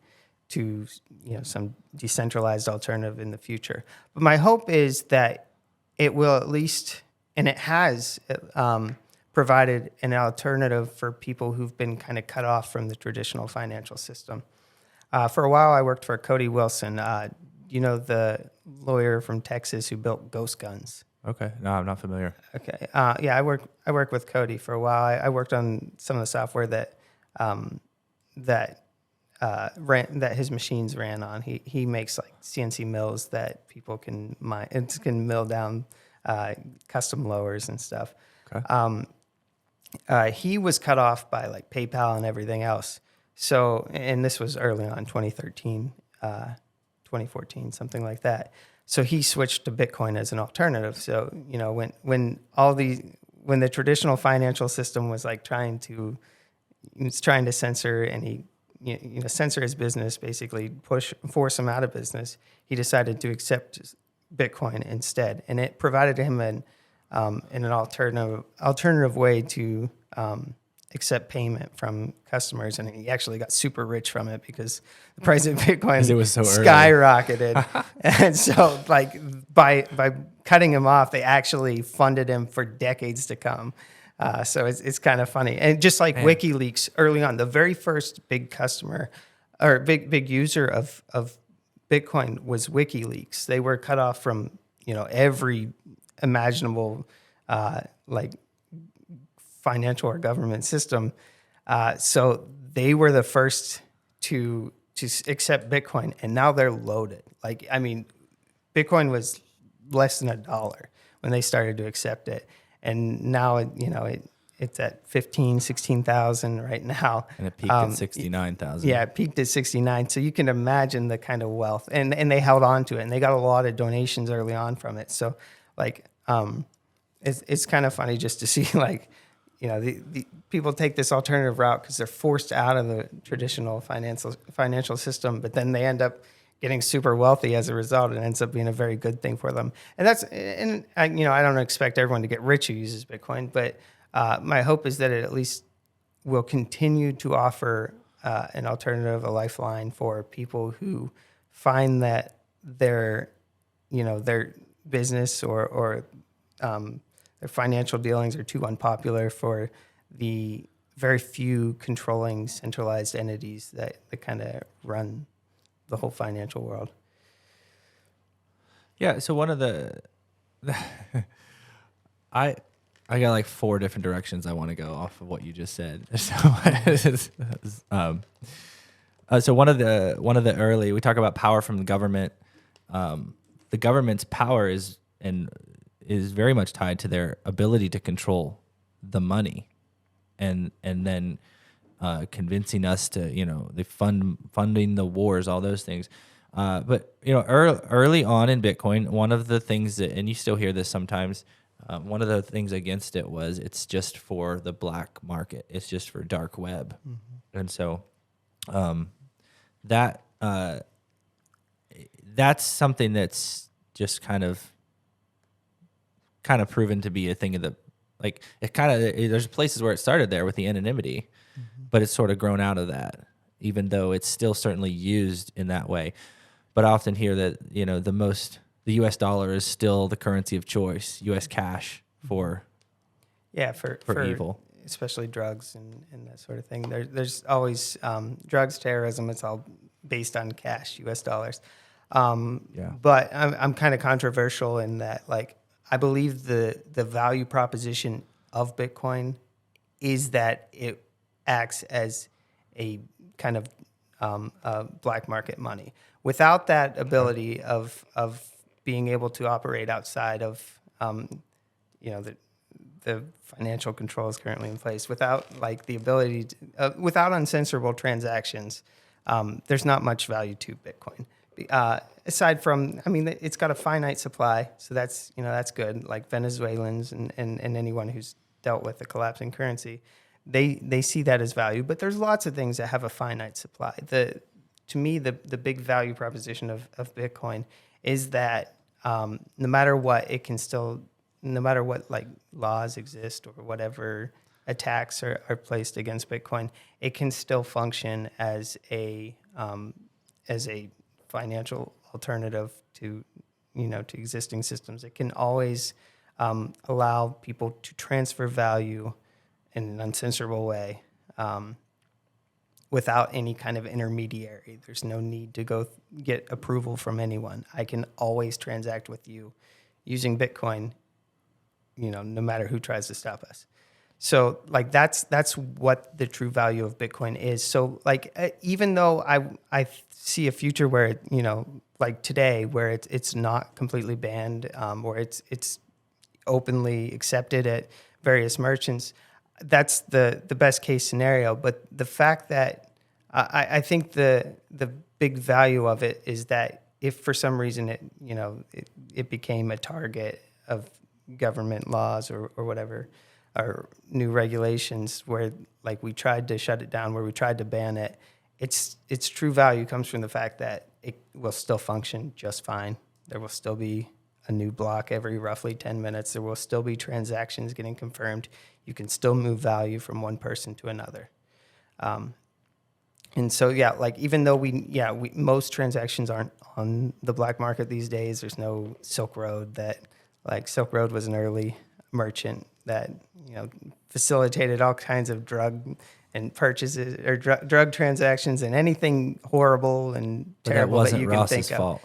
some decentralized alternative in the future. But my hope is that it will at least, and it has provided an alternative for people who've been kind of cut off from the traditional financial system. For a while, I worked for Cody Wilson, the lawyer from Texas who built ghost guns. Okay, no, I'm not familiar. Okay, I worked with Cody for a while. I worked on some of the software that his machines ran on. He makes like CNC mills that people can mine. It can mill down custom lowers and stuff. Okay. He was cut off by like PayPal and everything else. So, and this was early on, 2013, 2014, something like that. So he switched to Bitcoin as an alternative. So, when the traditional financial system was like trying to censor, and he censor his business, basically force him out of business, he decided to accept Bitcoin instead, and it provided him an alternative way to accept payment from customers, and he actually got super rich from it because the price of Bitcoin it was so early. skyrocketed. And so, like by cutting him off, they actually funded him for decades to come. So it's kind of funny, and just like WikiLeaks early on, the very first big customer or big user of Bitcoin was WikiLeaks. They were cut off from every imaginable like financial or government system. So they were the first to accept Bitcoin, and now they're loaded. Like, I mean, Bitcoin was less than $1 when they started to accept it, and now it's at 16,000 right now. And it peaked at 69,000. Yeah, it peaked at 69. So you can imagine the kind of wealth, and they held on to it, and they got a lot of donations early on from it. So like, it's kind of funny just to see like, the people take this alternative route because they're forced out of the traditional financial system, but then they end up getting super wealthy as a result. It ends up being a very good thing for them. And I don't expect everyone to get rich who uses Bitcoin, but my hope is that it at least will continue to offer an alternative, a lifeline for people who find that their business or their financial dealings are too unpopular for the very few controlling centralized entities that kind of run the whole financial world. Yeah. So one of I got like 4 different directions I want to go off of what you just said. So one of the early, we talk about power from the government. The government's power is very much tied to their ability to control the money, and then convincing us to the funding the wars, all those things. But early on in Bitcoin, one of the things that, and you still hear this sometimes, one of the things against it was it's just for the black market. It's just for dark web, and so that's something that's just kind of proven to be a thing of the, like, there's places where it started there with the anonymity, but it's sort of grown out of that, even though it's still certainly used in that way. But I often hear that the U.S. dollar is still the currency of choice, U.S. cash for evil, especially drugs and that sort of thing. There's always drugs, terrorism. It's all based on cash, U.S. dollars. But I'm kind of controversial in that, like, I believe the value proposition of Bitcoin is that it acts as a kind of black market money. Without that ability of being able to operate outside of the financial controls currently in place, without like the ability to, without uncensorable transactions, there's not much value to Bitcoin. Aside from, it's got a finite supply, so that's good. Like Venezuelans and anyone who's dealt with the collapsing currency, they see that as value. But there's lots of things that have a finite supply. To me, the big value proposition of Bitcoin is that no matter what, it can still, no matter what like laws exist or whatever attacks are placed against Bitcoin, it can still function as a financial alternative to existing systems. It can always allow people to transfer value in an uncensorable way without any kind of intermediary. There's no need to go get approval from anyone. I can always transact with you using Bitcoin, no matter who tries to stop us. So like that's what the true value of Bitcoin is. So like even though I see a future where like today where it's not completely banned, or it's openly accepted at various merchants, that's the best case scenario. But the fact that I think the big value of it is that if for some reason it became a target of government laws or whatever, or new regulations where like we tried to shut it down, where we tried to ban it, its true value comes from the fact that it will still function just fine. There will still be a new block every roughly 10 minutes. There will still be transactions getting confirmed. You can still move value from one person to another. And so, yeah, like even though most transactions aren't on the black market these days, there's no Silk Road Silk Road was an early merchant that, facilitated all kinds of drug and purchases or drug transactions and anything horrible and terrible that you can think of. Fault.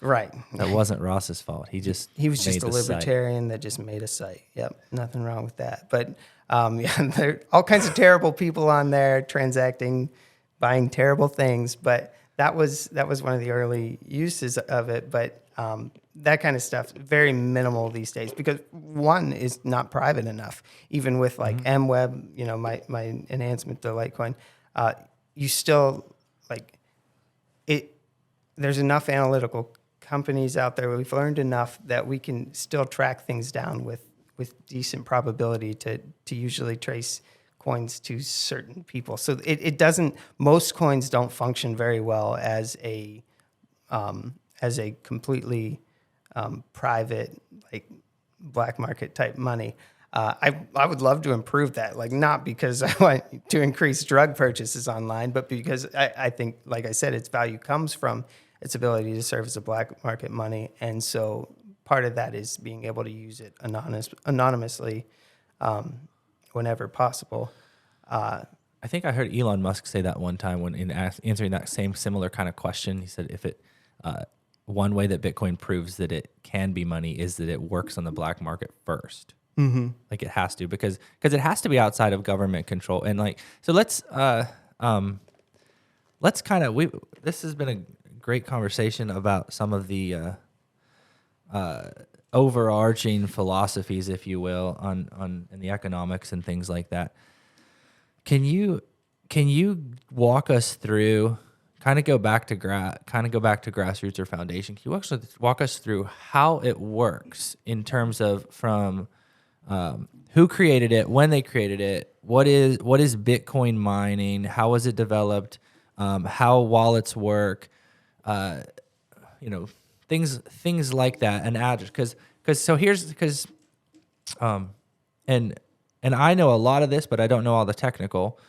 Right. That wasn't Ross's fault. He was just a libertarian that just made a site. Yep. Nothing wrong with that. But there are all kinds of terrible people on there transacting, buying terrible things. But that was one of the early uses of it. But that kind of stuff, very minimal these days because one is not private enough. Even with like MWeb, my enhancement to Litecoin, you still like it. There's enough analytical companies out there. We've learned enough that we can still track things down with decent probability to usually trace coins to certain people. So it doesn't. Most coins don't function very well as a completely private, like black market type money. I would love to improve that, like not because I want to increase drug purchases online, but because I think, like I said, its value comes from its ability to serve as a black market money. And so part of that is being able to use it anonymously whenever possible. I think I heard Elon Musk say that one time when answering that same similar kind of question. He said if it one way that Bitcoin proves that it can be money is that it works on the black market first. Mm-hmm. Like it has to because it has to be outside of government control. And like so let's kind of this has been a great conversation about some of the overarching philosophies, if you will, on in the economics and things like that. Can you walk us through? Kind of go back to grassroots or foundation. Can you actually walk us through how it works in terms of from who created it, when they created it, what is Bitcoin mining, how was it developed, how wallets work, things like that, and address and I know a lot of this, but I don't know all the technical.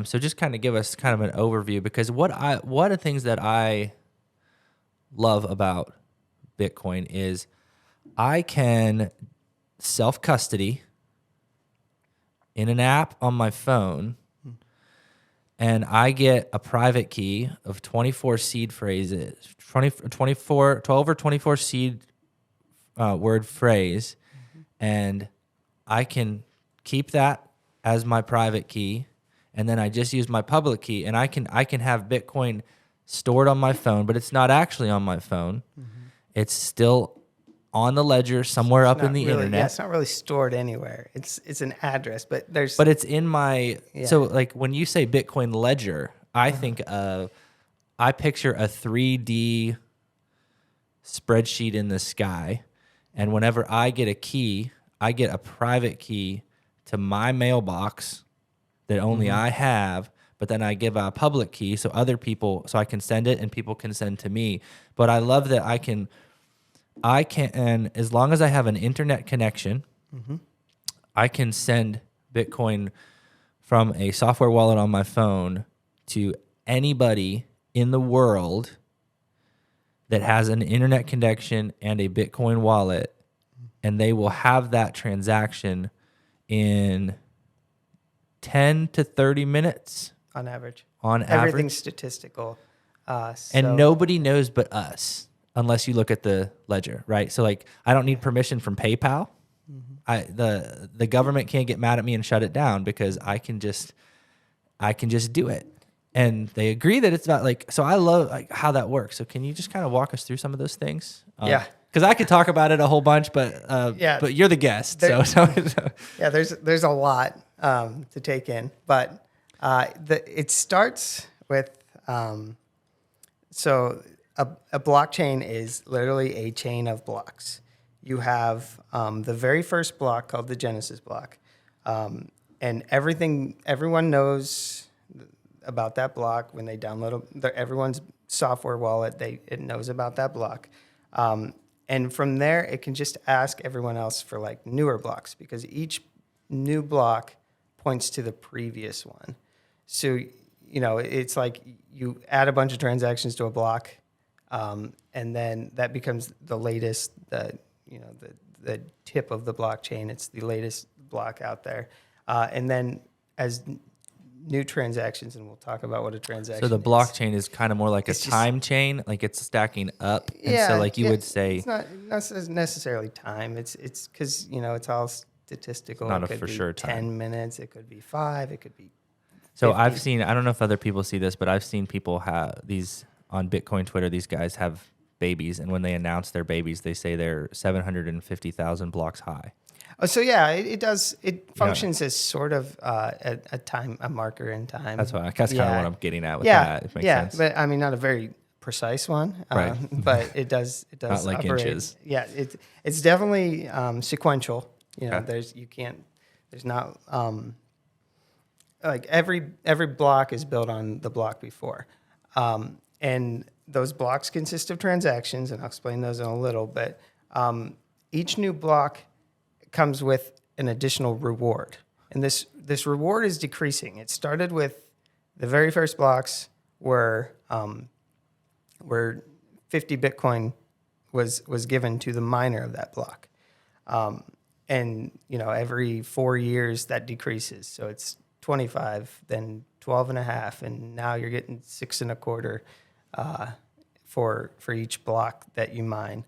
So just kind of give us kind of an overview because one of the things that I love about Bitcoin is I can self-custody in an app on my phone and I get a private key of 24 seed phrases, 12 or 24 seed word phrase, and I can keep that as my private key. And then I just use my public key, and I can have Bitcoin stored on my phone, but it's not actually on my phone. Mm-hmm. It's still on the ledger somewhere up in the internet. Yeah, it's not really stored anywhere. It's an address, but it's in my. Yeah. So like when you say Bitcoin ledger, I picture a 3D spreadsheet in the sky, and whenever I get a key, I get a private key to my mailbox that only I have, but then I give a public key so I can send it and people can send to me. But I love that I can, and as long as I have an internet connection, I can send Bitcoin from a software wallet on my phone to anybody in the world that has an internet connection and a Bitcoin wallet, and they will have that transaction in 10 to 30 minutes. On average. Everything's statistical. And nobody knows but us unless you look at the ledger, right? So like I don't need permission from PayPal. The government can't get mad at me and shut it down because I can just do it. And they agree that it's not like, so I love like how that works. So can you just kind of walk us through some of those things? Yeah. Because I could talk about it a whole bunch, but you're the guest. Yeah, there's a lot to take in, but it starts with so a blockchain is literally a chain of blocks. You have the very first block called the Genesis block, and everyone knows about that block when they download everyone's software wallet. It knows about that block. And from there, it can just ask everyone else for like newer blocks, because each new block points to the previous one. So, it's like you add a bunch of transactions to a block, and then that becomes the latest, the tip of the blockchain. It's the latest block out there. And then as new transactions, and we'll talk about what a transaction So the is. blockchain is kind of more like It's a just- time chain, like it's stacking up. And so like you would say, it's not necessarily time. It's because it's all statistical. Not it a could for be sure time. 10 minutes. It could be 5. It could be. so 50. I've seen, I don't know if other people see this, but I've seen people have these on Bitcoin Twitter. These guys have babies, and when they announce their babies, they say they're 750,000 blocks high. Oh, so yeah, it does. It functions as sort of a marker in time. That's kind of what I'm getting at with yeah, that. It makes yeah, sense. but I mean, not a very precise one, Right. but it does. It does Not like operate. inches. Yeah, it's definitely sequential. Okay. There's not like every block is built on the block before, and those blocks consist of transactions, and I'll explain those in a little. But each new block comes with an additional reward, and this reward is decreasing. It started with the very first blocks were 50 Bitcoin was given to the miner of that block, and every 4 years that decreases. So it's 25, then 12 and a half, and now you're getting 6 and a quarter for each block that you mine.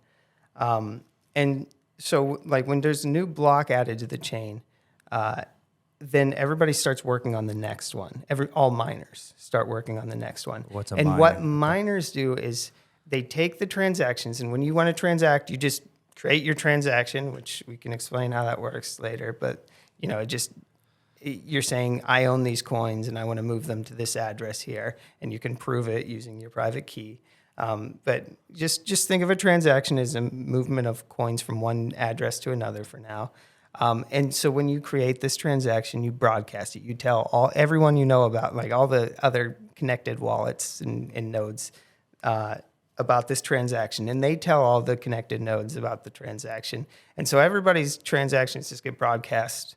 And so like when there's a new block added to the chain, then everybody starts working on the next one. All miners start working on the next one. What's a and miner? what miners do is they take the transactions, and when you want to transact, you just create your transaction, which we can explain how that works later. But you're saying, I own these coins and I want to move them to this address here, and you can prove it using your private key. But just think of a transaction as a movement of coins from one address to another for now. And so when you create this transaction, you broadcast it. You tell everyone you know about, like all the other connected wallets and nodes, about this transaction, and they tell all the connected nodes about the transaction. And so everybody's transactions just get broadcast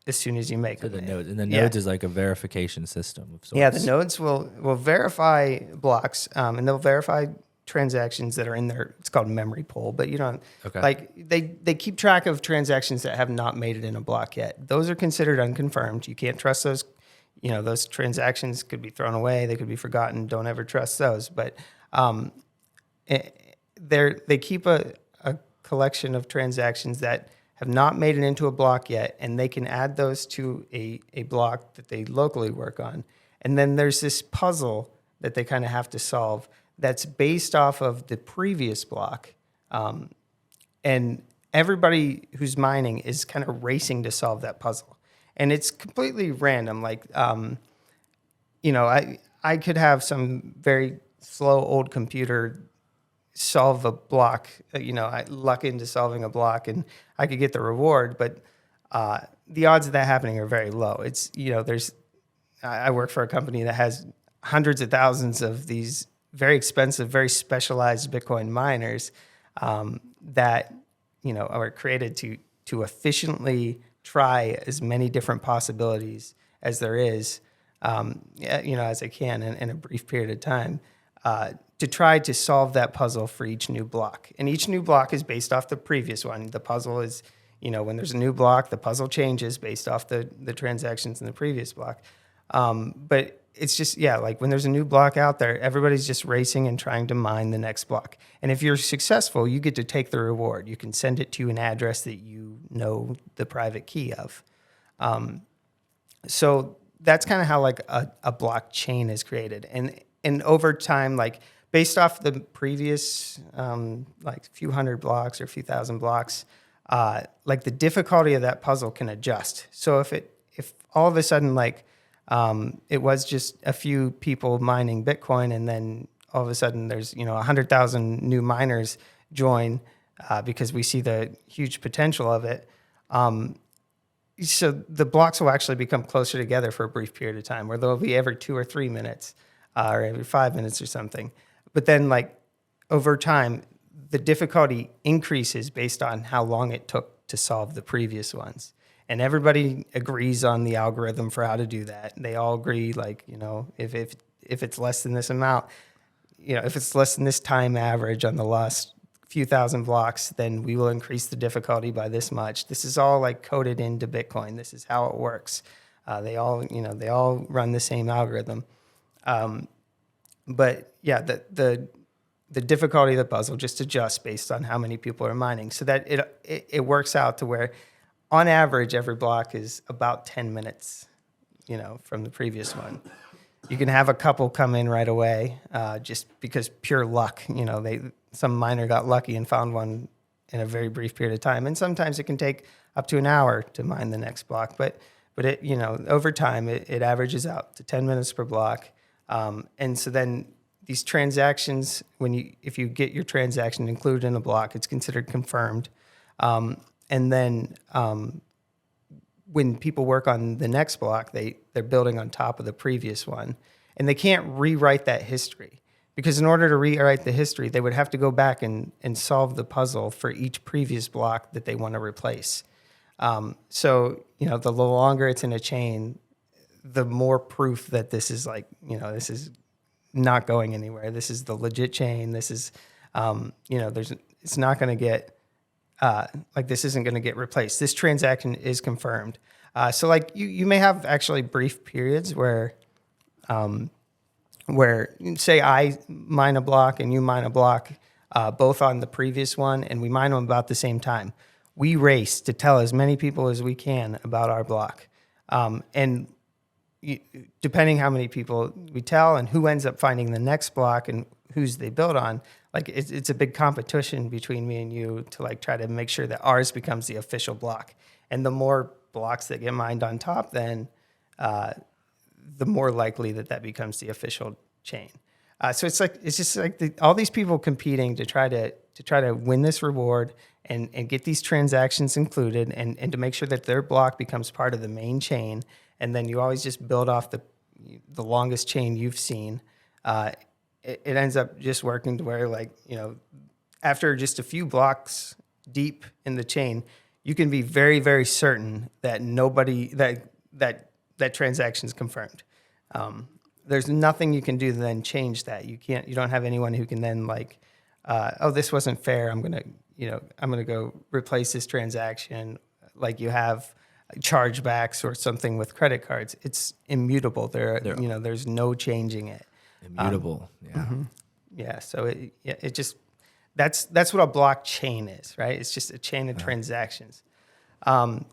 as soon as you make To them. the nodes. And the nodes is like a verification system of sorts. Yeah, the nodes will verify blocks, and they'll verify transactions that are in their, it's called memory pool, but you don't, Okay. like they keep track of transactions that have not made it in a block yet. Those are considered unconfirmed. You can't trust those. Those transactions could be thrown away. They could be forgotten. Don't ever trust those. But they keep a collection of transactions that have not made it into a block yet, and they can add those to a block that they locally work on. And then there's this puzzle that they kind of have to solve that's based off of the previous block. And everybody who's mining is kind of racing to solve that puzzle. And it's completely random. Like, I could have some very slow old computer solve a block. I luck into solving a block, and I could get the reward. But the odds of that happening are very low. It's I work for a company that has hundreds of thousands of these very expensive, very specialized Bitcoin miners that are created to efficiently try as many different possibilities as there is, as I can in a brief period of time, to try to solve that puzzle for each new block. And each new block is based off the previous one. The puzzle is, when there's a new block, the puzzle changes based off the transactions in the previous block. But it's just, like when there's a new block out there, everybody's just racing and trying to mine the next block. And if you're successful, you get to take the reward. You can send it to an address that you know the private key of. So that's kind of how like a blockchain is created. And over time, like based off the previous like few hundred blocks or a few thousand blocks, like the difficulty of that puzzle can adjust. So if all of a sudden like it was just a few people mining Bitcoin, and then all of a sudden there's 100,000 new miners join because we see the huge potential of it. So the blocks will actually become closer together for a brief period of time, where they'll be every 2 or 3 minutes or every 5 minutes or something. But then like over time, the difficulty increases based on how long it took to solve the previous ones. And everybody agrees on the algorithm for how to do that. They all agree, like, if it's less than this amount, if it's less than this time average on the last few thousand blocks, then we will increase the difficulty by this much. This is all like coded into Bitcoin. This is how it works. They all run the same algorithm. But yeah, the difficulty of the puzzle just adjusts based on how many people are mining, so that it works out to where, on average, every block is about 10 minutes, from the previous one. You can have a couple come in right away, just because pure luck. Some miner got lucky and found one in a very brief period of time, and sometimes it can take up to an hour to mine the next block. But it, over time, it averages out to 10 minutes per block, and so then these transactions, if you get your transaction included in a block, it's considered confirmed. And then when people work on the next block, they're building on top of the previous one. And they can't rewrite that history, because in order to rewrite the history, they would have to go back and solve the puzzle for each previous block that they want to replace. So, the longer it's in a chain, the more proof that this is this is not going anywhere. This is the legit chain. This is, it's not going to get, this isn't going to get replaced. This transaction is confirmed. So you may have actually brief periods where say I mine a block and you mine a block, both on the previous one, and we mine them about the same time. We race to tell as many people as we can about our block. And depending how many people we tell and who ends up finding the next block and whose they build on, it's a big competition between me and you to try to make sure that ours becomes the official block. And the more blocks that get mined on top, then the more likely that becomes the official chain. So it's just all these people competing to try to win this reward and get these transactions included and to make sure that their block becomes part of the main chain. And then you always just build off the longest chain you've seen. It ends up just working to where, after just a few blocks deep in the chain, you can be very, very certain that that transaction is confirmed. There's nothing you can do to then change that. You don't have anyone who can then this wasn't fair. I'm gonna go replace this transaction. Like you have chargebacks or something with credit cards. It's immutable. There's no changing it. Immutable. Yeah. Mm-hmm. Yeah. So it just that's what a blockchain is, right? It's just a chain of transactions. And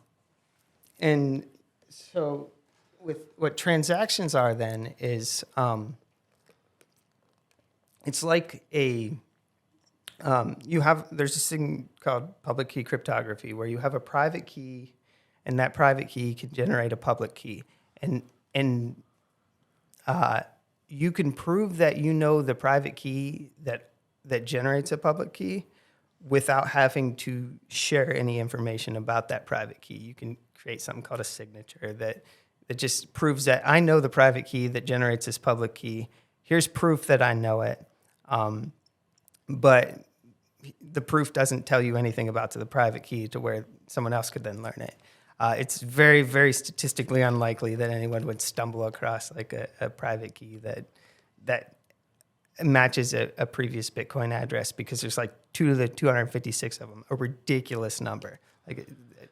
so with what transactions are then is it's like there's this thing called public key cryptography where you have a private key, and that private key can generate a public key, and you can prove that the private key that generates a public key without having to share any information about that private key. You can create something called a signature that just proves that I know the private key that generates this public key. Here's proof that I know it. But the proof doesn't tell you anything about the private key to where someone else could then learn it. It's very, very statistically unlikely that anyone would stumble across a private key that matches a previous Bitcoin address, because there's 2 to the 256 of them, a ridiculous number.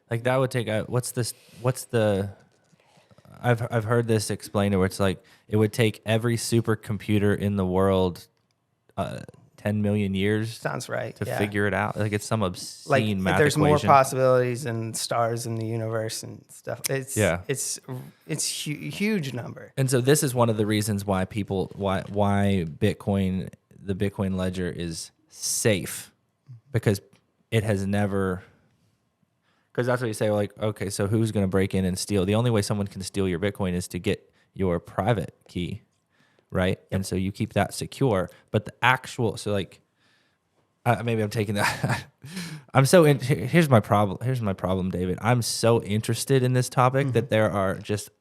That would take I've heard this explained where it's it would take every supercomputer in the world 10 million years. Sounds right. To figure it out. It's some obscene math there's equation. More possibilities and stars in the universe and stuff. It's huge number. And so this is one of the reasons why Bitcoin, the Bitcoin ledger, is safe, because it has never. Because that's what you say, okay, so who's going to break in and steal? The only way someone can steal your Bitcoin is to get your private key, right? Yep. And so you keep that secure. But the actual, maybe I'm taking that. Here's my problem, David. I'm so interested in this topic that there are just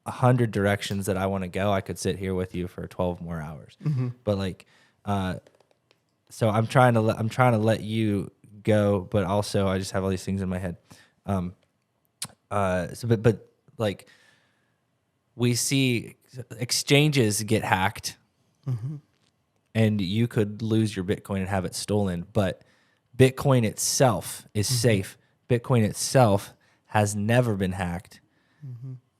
100 directions that I want to go. I could sit here with you for 12 more hours. Mm-hmm. But so I'm trying to let you go, but also I just have all these things in my head. But like we see exchanges get hacked, and you could lose your Bitcoin and have it stolen. But Bitcoin itself is safe. Bitcoin itself has never been hacked,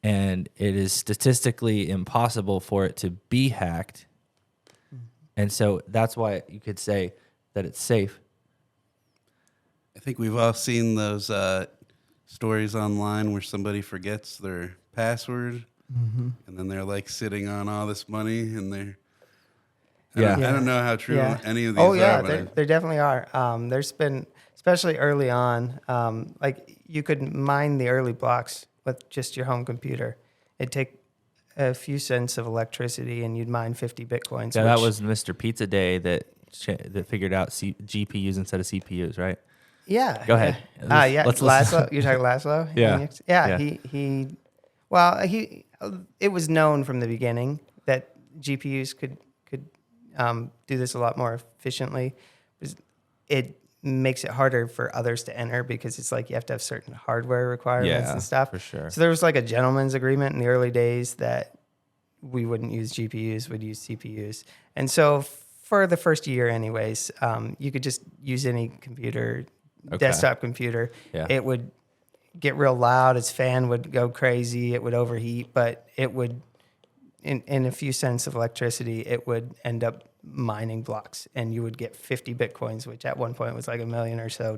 and it is statistically impossible for it to be hacked. And so that's why you could say that it's safe. I think we've all seen those stories online where somebody forgets their password, and then they're like sitting on all this money, and I don't know how true any of these are. Oh yeah, there definitely are. There's been, especially early on, like you could mine the early blocks with just your home computer. It'd take a few cents of electricity, and you'd mine 50 Bitcoins. Yeah, that was Mr. Pizza Day that figured out GPUs instead of CPUs, right? Yeah. Go ahead. Let's Laszlo. You're talking Laszlo? Yeah. Yeah. It was known from the beginning that GPUs could do this a lot more efficiently. It makes it harder for others to enter because it's like you have to have certain hardware requirements and stuff. For sure. So there was like a gentleman's agreement in the early days that we wouldn't use GPUs, we'd use CPUs. And so for the first year anyways, you could just use any computer, desktop computer. Yeah. It would get real loud. Its fan would go crazy. It would overheat, but it would, in a few cents of electricity, it would end up mining blocks, and you would get 50 Bitcoins, which at one point was like $1 million or so.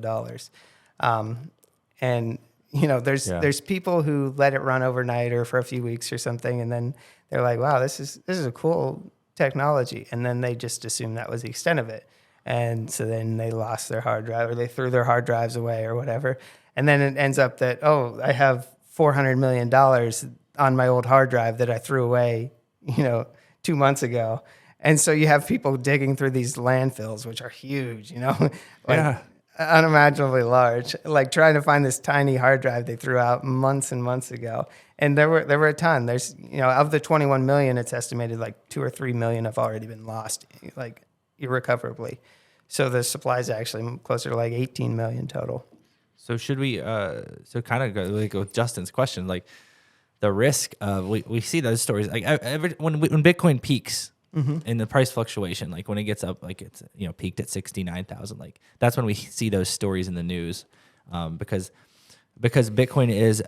And there's people who let it run overnight or for a few weeks or something, and then they're like, wow, this is a cool technology, and then they just assume that was the extent of it. And so then they lost their hard drive, or they threw their hard drives away or whatever. And then it ends up that, I have $400 million on my old hard drive that I threw away, 2 months ago. And so you have people digging through these landfills, which are huge, unimaginably large, like trying to find this tiny hard drive they threw out months and months ago. And there were a ton. There's, of the 21 million, it's estimated like 2 or 3 million have already been lost, like irrecoverably. So the supply is actually closer to like 18 million total. So should we, kind of go with Justin's question, like the risk of, we see those stories, like when Bitcoin peaks in the price fluctuation, like when it gets up, like it's, peaked at 69,000, like that's when we see those stories in the news, because Bitcoin is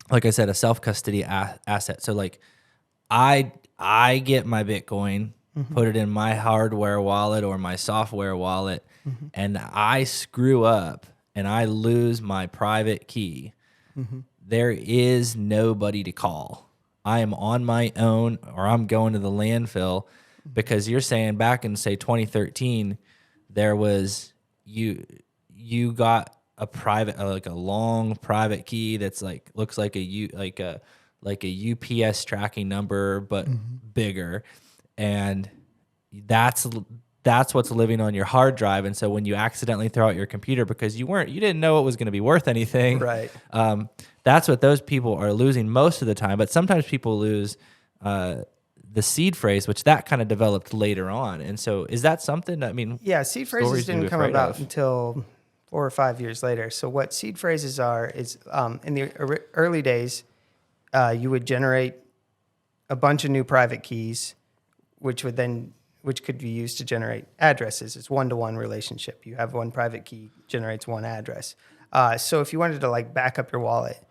like I said, a self-custody asset. So like I get my Bitcoin, put it in my hardware wallet or my software wallet, and I screw up and I lose my private key. There is nobody to call. I am on my own, or I'm going to the landfill, because you're saying back in, say, 2013, there was you got a private, like a long private key that's like looks like a UPS tracking number but bigger, and that's what's living on your hard drive. And so when you accidentally throw out your computer because you didn't know it was going to be worth anything, right? That's what those people are losing most of the time. But sometimes people lose the seed phrase, which that kind of developed later on. And so is that something? I mean, yeah, seed phrases didn't come about until 4 or 5 years later. So what seed phrases are is in the early days, you would generate a bunch of new private keys, which could be used to generate addresses. It's one-to-one relationship. You have one private key, generates one address. So if you wanted to like back up your wallet,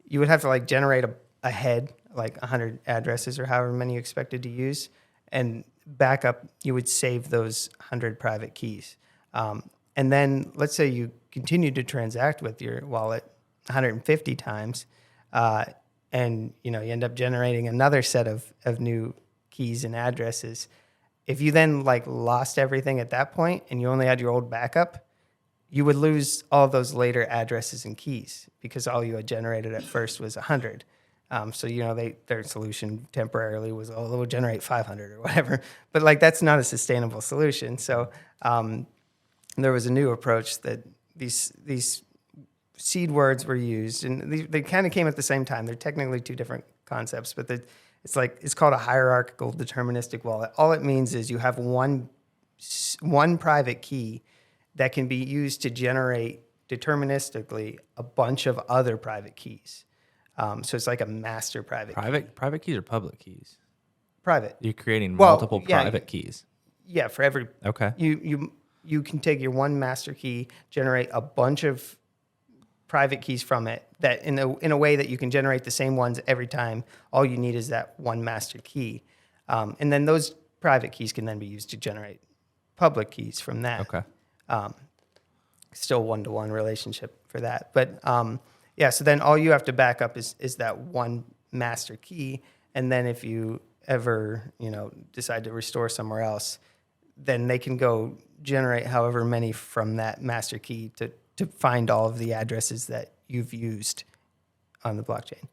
you would have to like generate a head, like 100 addresses or however many you expected to use, and backup, you would save those 100 private keys. And then let's say you continue to transact with your wallet 150 times, and you end up generating another set of new keys and addresses. If you then like lost everything at that point and you only had your old backup, you would lose all those later addresses and keys because all you had generated at first was 100. So their solution temporarily was, we'll generate 500 or whatever. But like that's not a sustainable solution. So there was a new approach that these seed words were used, and they kind of came at the same time. They're technically two different concepts, but it's called a hierarchical deterministic wallet. All it means is you have one one private key that can be used to generate deterministically a bunch of other private keys. So it's like a master private key. Private keys or public keys? Private. You're creating Well, multiple yeah, private keys. Yeah, for every Okay. you can take your one master key, generate a bunch of private keys from it that in a way that you can generate the same ones every time. All you need is that one master key, and then those private keys can then be used to generate public keys from that. Okay. Still one-to-one relationship for that, but yeah. So then all you have to back up is that one master key, and then if you ever decide to restore somewhere else, then they can go generate however many from that master key to find all of the addresses that you've used on the blockchain.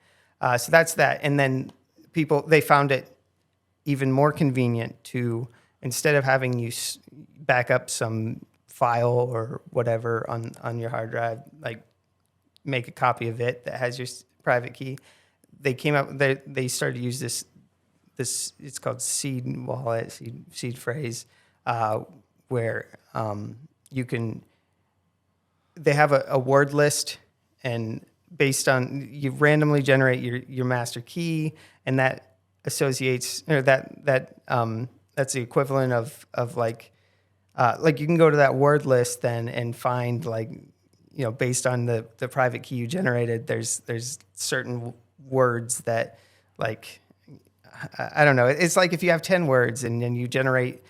So that's that. And then they found it even more convenient to, instead of having you back up some file or whatever on your hard drive, like make a copy of it that has your private key, they started to use this, it's called seed wallet, seed phrase, where they have a word list, and based on, you randomly generate your master key, and that associates, or that's the equivalent of like you can go to that word list then and find, like, based on the private key you generated, there's certain words that, like, I don't know. It's like if you have 10 words and then you generate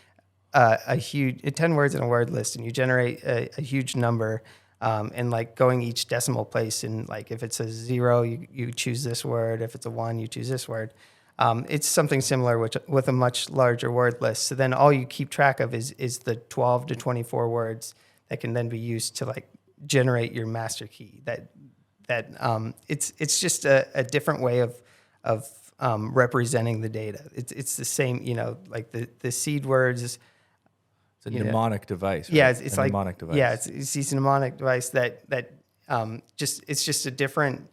a huge 10 words in a word list, and you generate a huge number, and like going each decimal place, and like if it's a 0, you choose this word. If it's a 1, you choose this word. It's something similar with a much larger word list. So then all you keep track of is the 12 to 24 words that can then be used to like generate your master key. It's just a different way of representing the data. It's the same, like the seed words. It's a mnemonic device. Right? Yeah, it's like mnemonic device. Yeah, it's a mnemonic device that it's just a different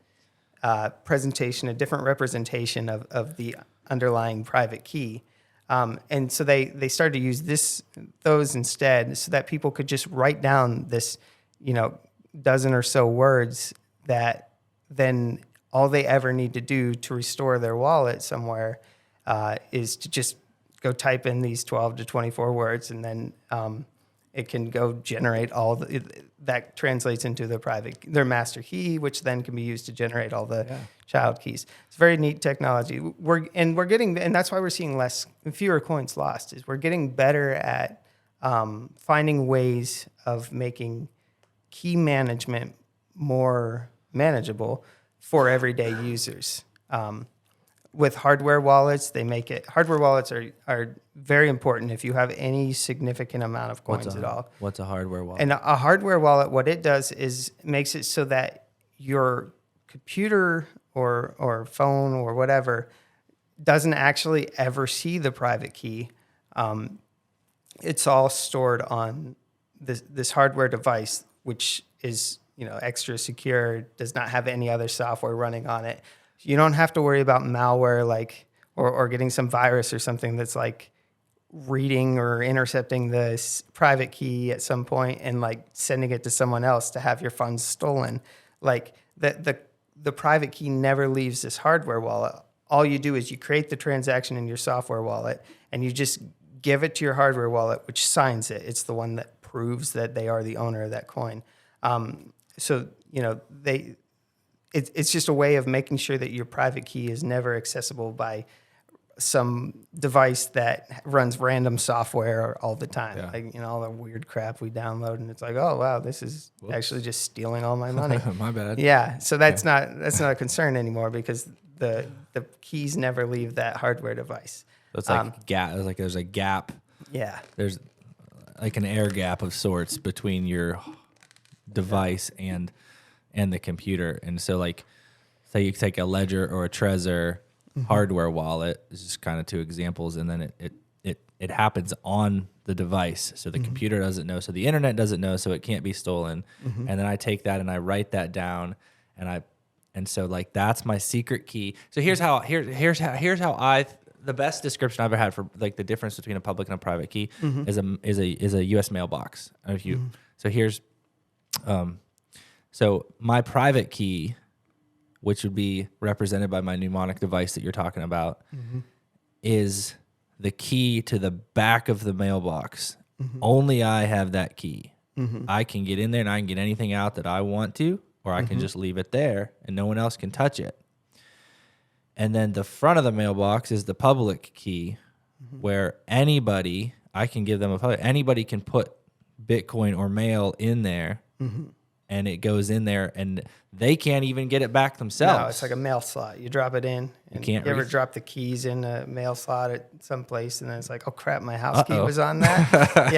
presentation, a different representation of the underlying private key. And so they started to use those instead, so that people could just write down this, dozen or so words that then all they ever need to do to restore their wallet somewhere is to just go type in these 12 to 24 words, and then it can go generate that translates into their master key, which then can be used to generate all the child keys. It's very neat technology. And that's why we're seeing fewer coins lost. Is we're getting better at finding ways of making key management more manageable for everyday users. With hardware wallets, hardware wallets are very important if you have any significant amount of coins at all. What's a hardware wallet? And a hardware wallet, what it does is makes it so that your computer or phone or whatever doesn't actually ever see the private key. It's all stored on this hardware device, which is extra secure, does not have any other software running on it. You don't have to worry about malware, or getting some virus or something that's like reading or intercepting the private key at some point and like sending it to someone else to have your funds stolen. Like the private key never leaves this hardware wallet. All you do is you create the transaction in your software wallet, and you just give it to your hardware wallet, which signs it. It's the one that proves that they are the owner of that coin. It's just a way of making sure that your private key is never accessible by some device that runs random software all the time. Yeah. Like, all the weird crap we download, and it's like, oh wow, this is actually just stealing all my money. My bad. Yeah, so that's not a concern anymore, because the keys never leave that hardware device. So it's like there's a gap. Yeah. There's like an air gap of sorts between your device and the computer. And so, like, say you take a Ledger or a Trezor hardware wallet, this is kind of two examples, and then it happens on the device, so the computer doesn't know, so the internet doesn't know, so it can't be stolen. And then I take that and I write that down, and so like that's my secret key. So here's how the best description I've ever had for like the difference between a public and a private key Mm-hmm. is a U.S. mailbox. If you so here's so my private key, which would be represented by my mnemonic device that you're talking about, is the key to the back of the mailbox. Only I have that key. I can get in there and I can get anything out that I want to, or I can just leave it there and no one else can touch it. And then the front of the mailbox is the public key, where anybody, I can give them anybody can put Bitcoin or mail in there, and it goes in there, and they can't even get it back themselves. No, it's like a mail slot. You drop it in. And you ever drop the keys in a mail slot at some place, and then it's like, oh crap, my house key was on that.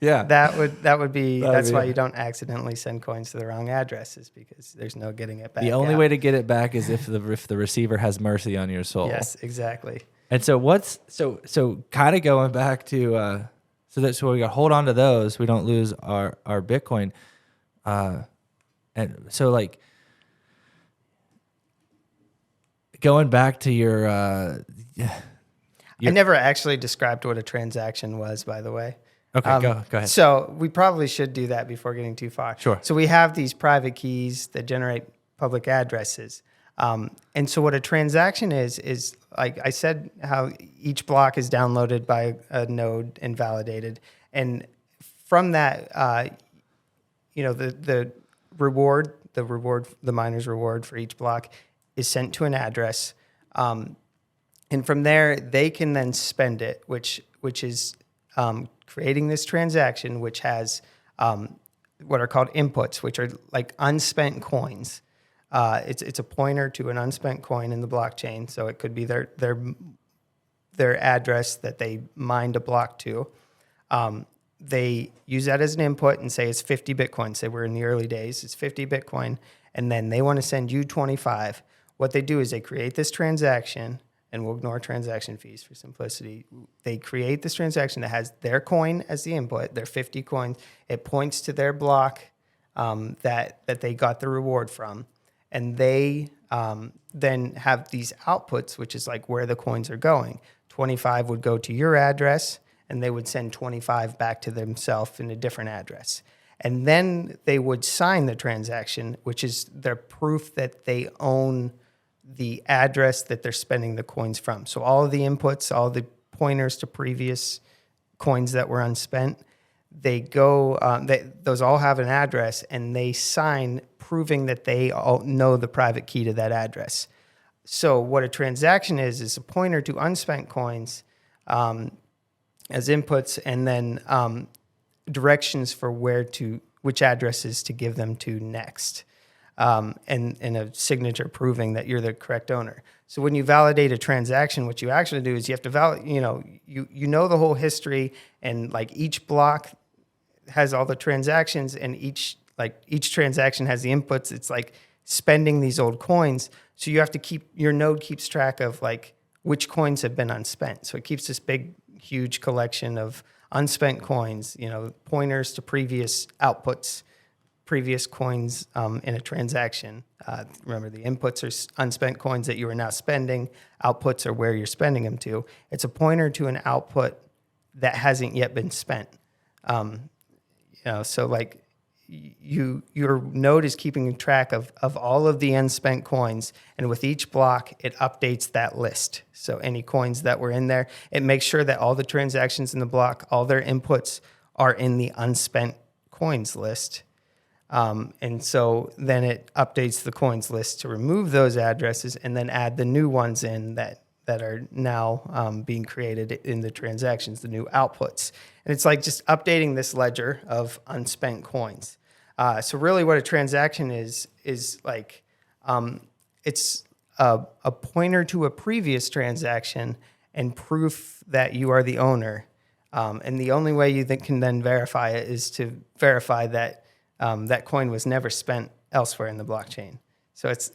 Yeah. That's why you don't accidentally send coins to the wrong addresses, because there's no getting it back. The only way to get it back is if the receiver has mercy on your soul. Yes, exactly. And so so kind of going back to so we got to hold on to those. We don't lose our Bitcoin. And so like going back to your I never actually described what a transaction was, by the way. Okay, go ahead. So we probably should do that before getting too far. Sure. So we have these private keys that generate public addresses. And so what a transaction is like I said, how each block is downloaded by a node and validated. And from that, the miner's reward for each block is sent to an address. And from there, they can then spend it, which is creating this transaction, which has what are called inputs, which are like unspent coins. It's a pointer to an unspent coin in the blockchain. So it could be their address that they mined a block to. They use that as an input and say it's 50 Bitcoin. Say we're in the early days, it's 50 Bitcoin. And then they want to send you 25. What they do is they create this transaction, and we'll ignore transaction fees for simplicity. They create this transaction that has their coin as the input, their 50 coins. It points to their block that they got the reward from. And they then have these outputs, which is like where the coins are going. 25 would go to your address, and they would send 25 back to themselves in a different address. And then they would sign the transaction, which is their proof that they own the address that they're spending the coins from. So all of the inputs, all the pointers to previous coins that were unspent, they go, those all have an address, and they sign proving that they all know the private key to that address. So what a transaction is a pointer to unspent coins as inputs, and then directions for which addresses to give them to next, and a signature proving that you're the correct owner. So when you validate a transaction, what you actually do is you have to validate. You know the whole history, and like each block has all the transactions, and each transaction has the inputs. It's like spending these old coins. So you have to your node keeps track of like which coins have been unspent. So it keeps this big, huge collection of unspent coins, pointers to previous outputs, previous coins in a transaction. Remember, the inputs are unspent coins that you are now spending. Outputs are where you're spending them to. It's a pointer to an output that hasn't yet been spent. So like your node is keeping track of all of the unspent coins, and with each block, it updates that list. So any coins that were in there, it makes sure that all the transactions in the block, all their inputs are in the unspent coins list. And so then it updates the coins list to remove those addresses and then add the new ones in that are now being created in the transactions, the new outputs. And it's like just updating this ledger of unspent coins. So really what a transaction is like, it's a pointer to a previous transaction and proof that you are the owner. And the only way you can then verify it is to verify that that coin was never spent elsewhere in the blockchain. So it's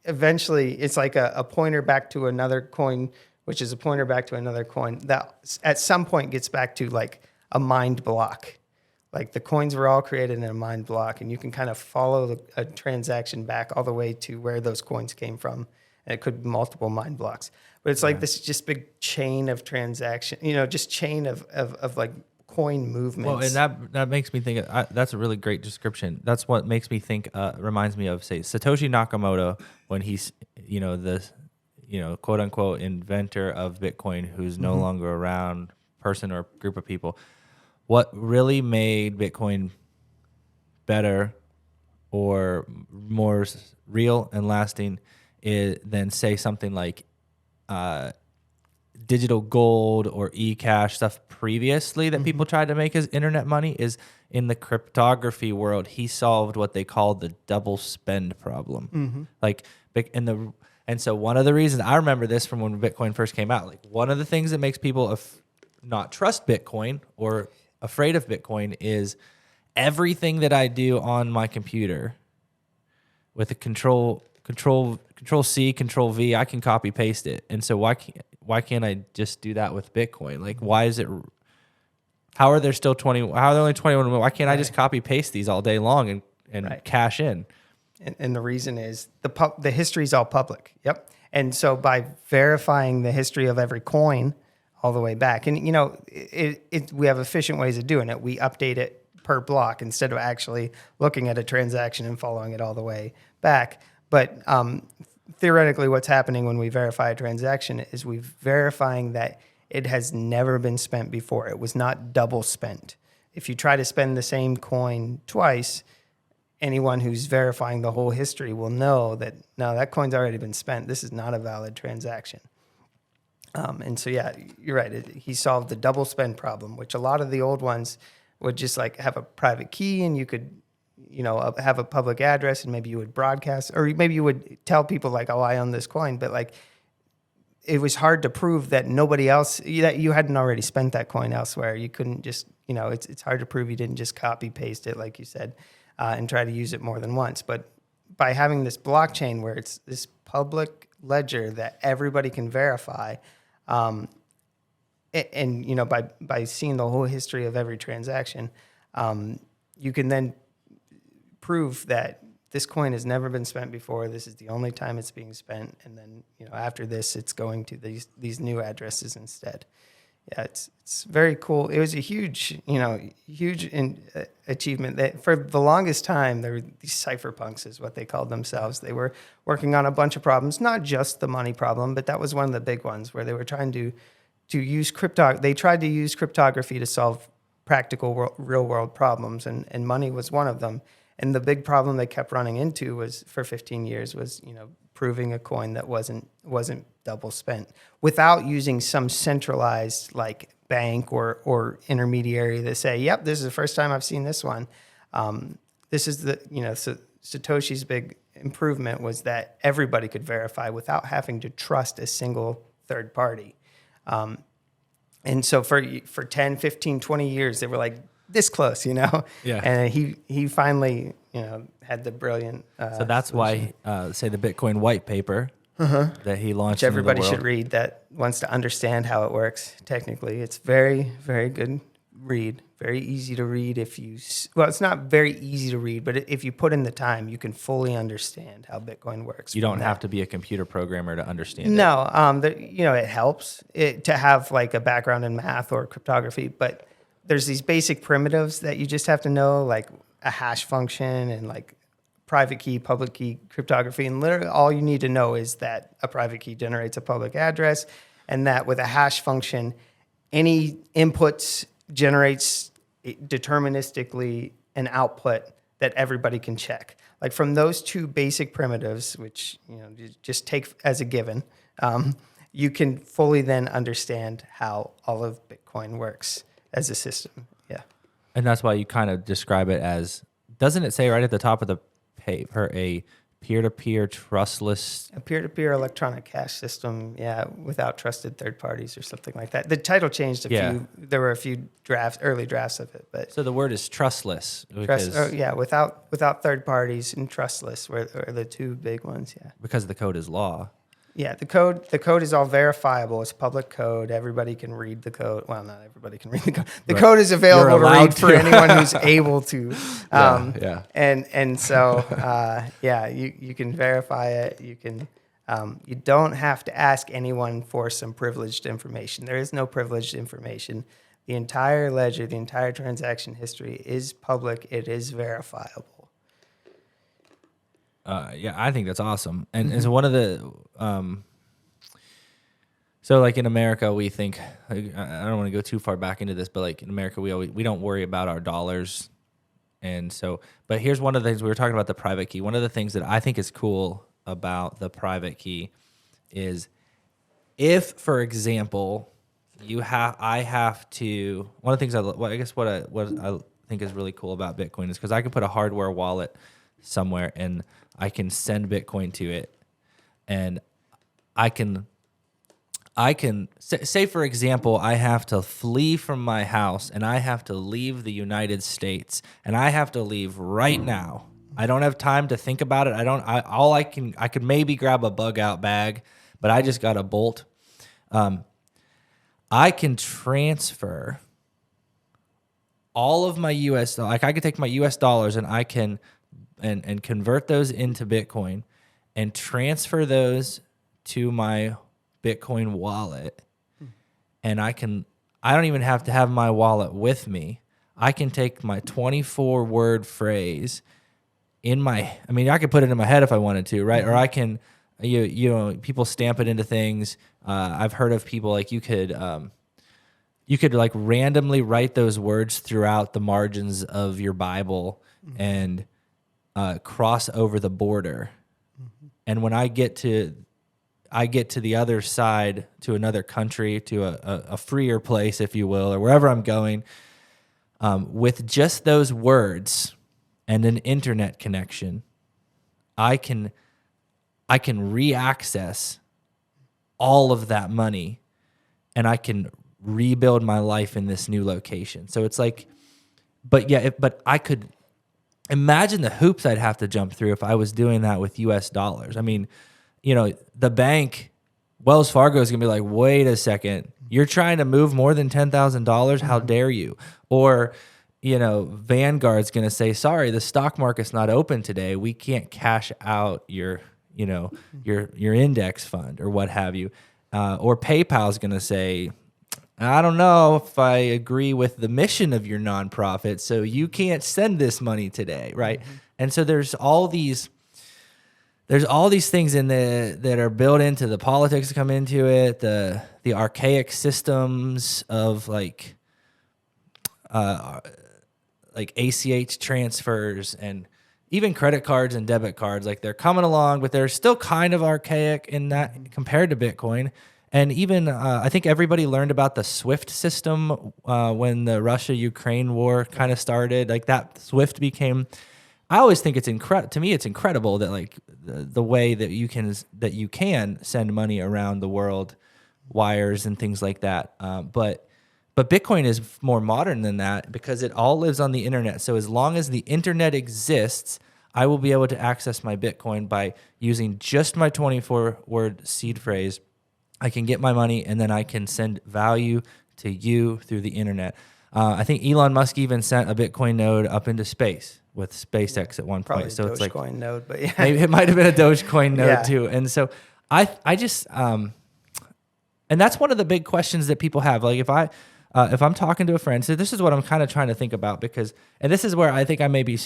eventually it's like a pointer back to another coin, which is a pointer back to another coin that at some point gets back to like a mined block. Like the coins were all created in a mined block, and you can kind of follow a transaction back all the way to where those coins came from. And it could be multiple mine blocks. But it's like this just big chain of transaction, just chain of like coin movements. Well, and that makes me think, that's a really great description. That's what makes me think, reminds me of, say, Satoshi Nakamoto, when he's, quote unquote inventor of Bitcoin, who's no longer around, person or group of people. What really made Bitcoin better or more real and lasting than, say, something like digital gold or e-cash stuff previously that people tried to make as internet money is in the cryptography world. He solved what they called the double spend problem. And so one of the reasons I remember this from when Bitcoin first came out, like one of the things that makes people not trust Bitcoin or afraid of Bitcoin is everything that I do on my computer with a control C, control V, I can copy paste it. And so why can't I just do that with Bitcoin? Like, why is it? How are there only 21? Why can't I just copy paste these all day long and cash in? And the reason is the history is all public. Yep. And so by verifying the history of every coin all the way back, and we have efficient ways of doing it. We update it per block instead of actually looking at a transaction and following it all the way back. But theoretically, what's happening when we verify a transaction is we're verifying that it has never been spent before. It was not double spent. If you try to spend the same coin twice, anyone who's verifying the whole history will know that, no, that coin's already been spent. This is not a valid transaction. And so, yeah, you're right. He solved the double spend problem, which a lot of the old ones would just like have a private key and you could have a public address and maybe you would broadcast, or maybe you would tell people like, oh, I own this coin. But like, it was hard to prove that nobody else, that you hadn't already spent that coin elsewhere. You couldn't just, it's hard to prove you didn't just copy paste it, like you said, and try to use it more than once. But by having this blockchain where it's this public ledger that everybody can verify, by seeing the whole history of every transaction, you can then prove that this coin has never been spent before. This is the only time it's being spent, and then after this, it's going to these new addresses instead. Yeah, it's very cool. It was a huge achievement. That for the longest time, there were these cypherpunks, is what they called themselves. They were working on a bunch of problems, not just the money problem, but that was one of the big ones where they were trying to use They tried to use cryptography to solve practical real world problems, and money was one of them. And the big problem they kept running into was for 15 years was proving a coin that wasn't double spent without using some centralized like bank or intermediary that say, yep, this is the first time I've seen this one. This is so Satoshi's big improvement was that everybody could verify without having to trust a single third party. And so for 10, 15, 20 years, they were like this close, Yeah. And he finally, had the brilliant. So that's solution. why, say the Bitcoin white paper that he launched. Which everybody should read that wants to understand how it works technically. It's very, very good read. Very easy to read it's not very easy to read, but if you put in the time, you can fully understand how Bitcoin works. You don't have to be a computer programmer to understand it. No, it helps to have like a background in math or cryptography, but there's these basic primitives that you just have to know, like a hash function and like private key, public key cryptography. And literally all you need to know is that a private key generates a public address, and that with a hash function, any inputs generates deterministically an output that everybody can check. Like from those two basic primitives, which you just take as a given, you can fully then understand how all of Bitcoin works as a system. Yeah. And that's why you kind of describe it as, doesn't it say right at the top of the paper, a peer-to-peer trustless... A peer-to-peer electronic cash system, without trusted third parties or something like that. The title changed few. There were a few early drafts of it. But so the word is trustless. Without third parties, and trustless were the two big ones, Because the code is law. Yeah, the code is all verifiable. It's public code. Everybody can read the code. Well, not everybody can read the code. The code is available to read for anyone who's able to. And so you can verify it. You can You don't have to ask anyone for some privileged information. There is no privileged information. The entire ledger, the entire transaction history is public. It is verifiable. Yeah, I think that's awesome. And so one of the so like in America, we think, I don't want to go too far back into this, but like in America, we don't worry about our dollars. And so, but here's one of the things we were talking about, the private key. One of the things that I think is cool about the private key is if, for example, I have to, one of the things what I think is really cool about Bitcoin is because I can put a hardware wallet somewhere and I can send Bitcoin to it, and I can say, for example, I have to flee from my house and I have to leave the United States and I have to leave right now. I don't have time to think about it. I could maybe grab a bug out bag, but I just got a bolt. I can transfer all of my US, like I could take my US dollars and I can and convert those into Bitcoin and transfer those to my Bitcoin wallet. And I don't even have to have my wallet with me. I can take my 24-word phrase I could put it in my head if I wanted to, right? Or I can, people stamp it into things. I've heard of people like you could like randomly write those words throughout the margins of your Bible and cross over the border. And when I get to the other side, to another country, to a freer place, if you will, or wherever I'm going, with just those words and an internet connection, I can re-access all of that money, and I can rebuild my life in this new location. So it's like, but I could imagine the hoops I'd have to jump through if I was doing that with US dollars. I mean, the bank, Wells Fargo, is going to be like, wait a second, you're trying to move more than $10,000? How dare you? Or, Vanguard's going to say, sorry, the stock market's not open today. We can't cash out your index fund or what have you. Or PayPal's going to say, I don't know if I agree with the mission of your nonprofit, so you can't send this money today, right? And so there's all these things that are built into the politics that come into it, the archaic systems of like ACH transfers and even credit cards and debit cards. Like they're coming along, but they're still kind of archaic in that compared to Bitcoin. And even I think everybody learned about the SWIFT system when the Russia-Ukraine war kind of started. Like that SWIFT became. I always think it's incredible. To me, it's incredible that like the way that you can send money around the world, wires and things like that. But Bitcoin is more modern than that because it all lives on the internet. So as long as the internet exists, I will be able to access my Bitcoin by using just my 24-word seed phrase. I can get my money, and then I can send value to you through the internet. I think Elon Musk even sent a Bitcoin node up into space with SpaceX at one point. So it's like Dogecoin node, but yeah, maybe it might have been a Dogecoin node too. And so I just and that's one of the big questions that people have. Like if I'm talking to a friend, so this is what I'm kind of trying to think about and this is where I think I may be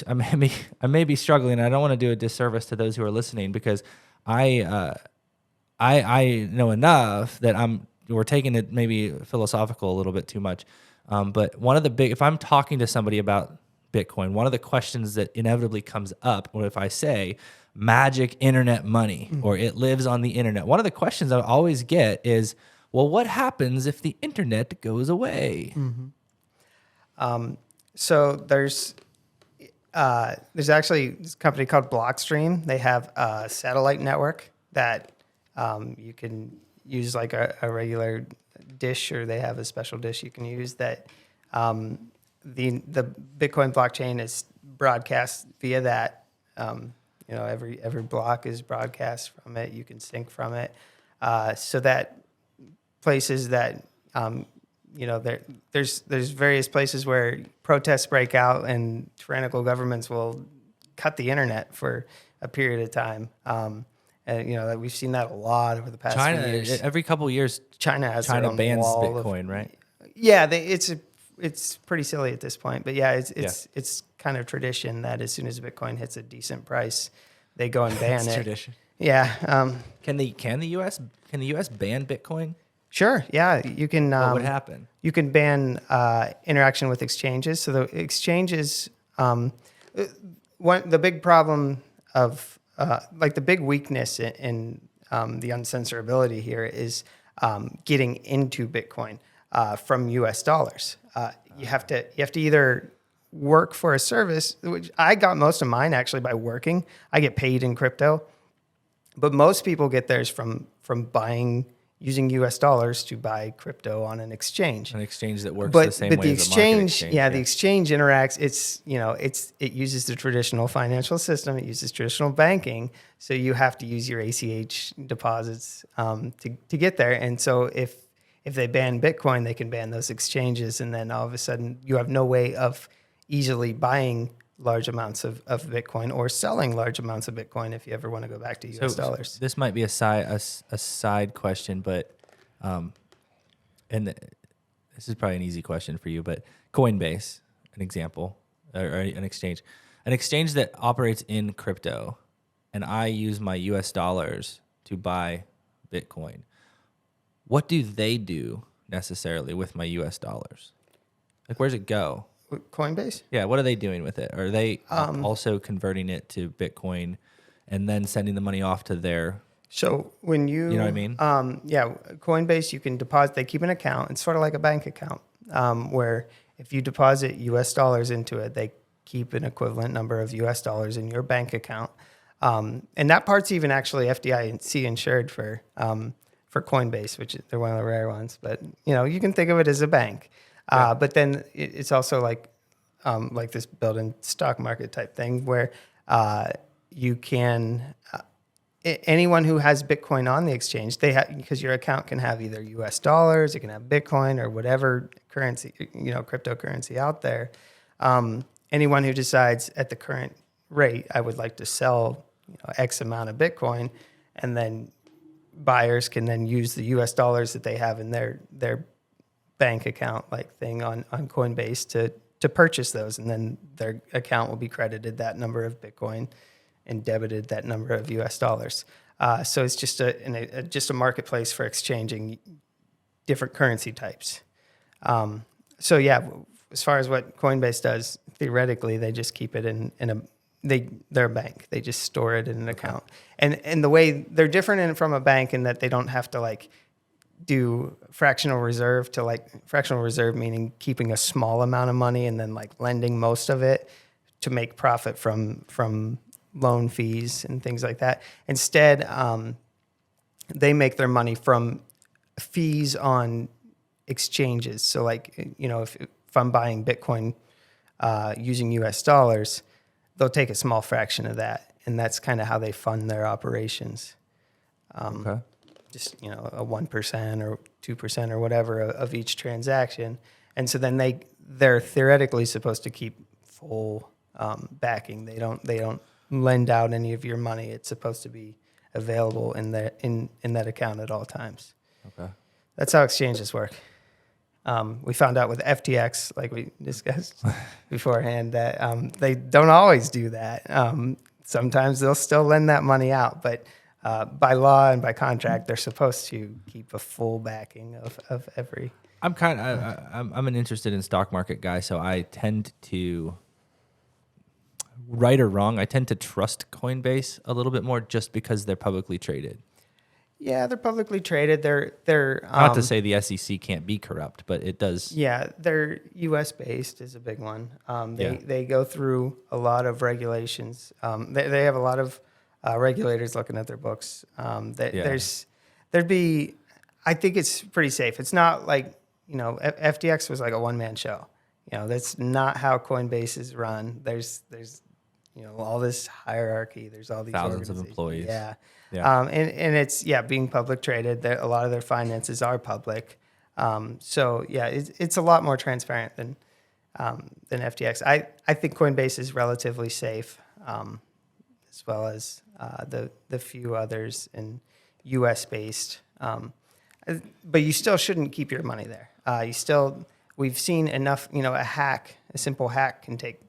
struggling. I don't want to do a disservice to those who are listening because I know enough that we're taking it maybe philosophical a little bit too much. But if I'm talking to somebody about Bitcoin, one of the questions that inevitably comes up, or if I say magic internet money or it lives on the internet, one of the questions I always get is, well, what happens if the internet goes away? So there's actually this company called Blockstream. They have a satellite network that you can use like a regular dish, or they have a special dish you can use that the Bitcoin blockchain is broadcast via that. Every block is broadcast from it. You can sync from it, so that places that there's various places where protests break out and tyrannical governments will cut the internet for a period of time. And that we've seen that a lot over the past few China, years. every couple of years, China has their China own bans wall Bitcoin, right? Yeah, it's pretty silly at this point, but yeah, it's kind of tradition that as soon as Bitcoin hits a decent price, they go and ban It's it. tradition. Yeah. Can the U.S. ban Bitcoin? Sure. Yeah, you can. What would happen? You can ban interaction with exchanges. So the exchanges, the big problem of like the big weakness in the uncensorability here is getting into Bitcoin from U.S. dollars. You have to either work for a service, which I got most of mine actually by working. I get paid in crypto, but most people get theirs from using U.S. dollars to buy crypto on an exchange. An exchange that works the same way the as a market exchange, exchange. the exchange interacts. It uses the traditional financial system. It uses traditional banking. So you have to use your ACH deposits to get there. And so if they ban Bitcoin, they can ban those exchanges, and then all of a sudden you have no way of easily buying large amounts of Bitcoin or selling large amounts of Bitcoin if you ever want to go back to U.S. dollars. This might be a side question, but this is probably an easy question for you. But Coinbase, an example, or an exchange that operates in crypto, and I use my U.S. dollars to buy Bitcoin. What do they do necessarily with my U.S. dollars? Like, where's it go? Coinbase? Yeah, what are they doing with it? Are they also converting it to Bitcoin and then sending the money off to their... So when you know what I mean? Coinbase, you can deposit, they keep an account. It's sort of like a bank account where if you deposit US dollars into it, they keep an equivalent number of US dollars in your bank account. And that part's even actually FDIC insured for Coinbase, which they're one of the rare ones. But, you can think of it as a bank. But then it's also like this built-in stock market type thing where you can anyone who has Bitcoin on the exchange, because your account can have either U.S. dollars, it can have Bitcoin or whatever currency, cryptocurrency out there. Anyone who decides at the current rate, I would like to sell X amount of Bitcoin, and then buyers can then use the U.S. dollars that they have in their bank account like thing on Coinbase to purchase those, and then their account will be credited that number of Bitcoin and debited that number of U.S. dollars. So it's just a marketplace for exchanging different currency types. So yeah, as far as what Coinbase does, theoretically they just keep it they're a bank. They just store it in an account, and the way they're different from a bank in that they don't have to do fractional reserve meaning keeping a small amount of money and then lending most of it to make profit from loan fees and things like that. Instead, they make their money from fees on exchanges. So if I'm buying Bitcoin using US dollars, they'll take a small fraction of that. And that's kind of how they fund their operations. Okay. Just, a 1% or 2% or whatever of each transaction. And so then they're theoretically supposed to keep full backing. They don't lend out any of your money. It's supposed to be available in that account at all times. Okay. That's how exchanges work. We found out with FTX, like we discussed beforehand, that they don't always do that. Sometimes they'll still lend that money out, but by law and by contract, they're supposed to keep a full backing of every. I'm an interested in stock market guy, so I tend to, right or wrong, I tend to trust Coinbase a little bit more just because they're publicly traded. Yeah, they're publicly traded. They're not to say the SEC can't be corrupt, but it does. Yeah, they're U.S. based is a big one. They go through a lot of regulations. They have a lot of regulators looking at their books. I think it's pretty safe. It's not like FTX was like a one-man show. That's not how Coinbase is run. There's all this hierarchy. There's all these thousands of employees. Yeah. Yeah. And it's being public traded. A lot of their finances are public. So yeah, it's a lot more transparent than FTX. I think Coinbase is relatively safe, as well as the few others in U.S. based. But you still shouldn't keep your money there. We've seen enough. A simple hack can take,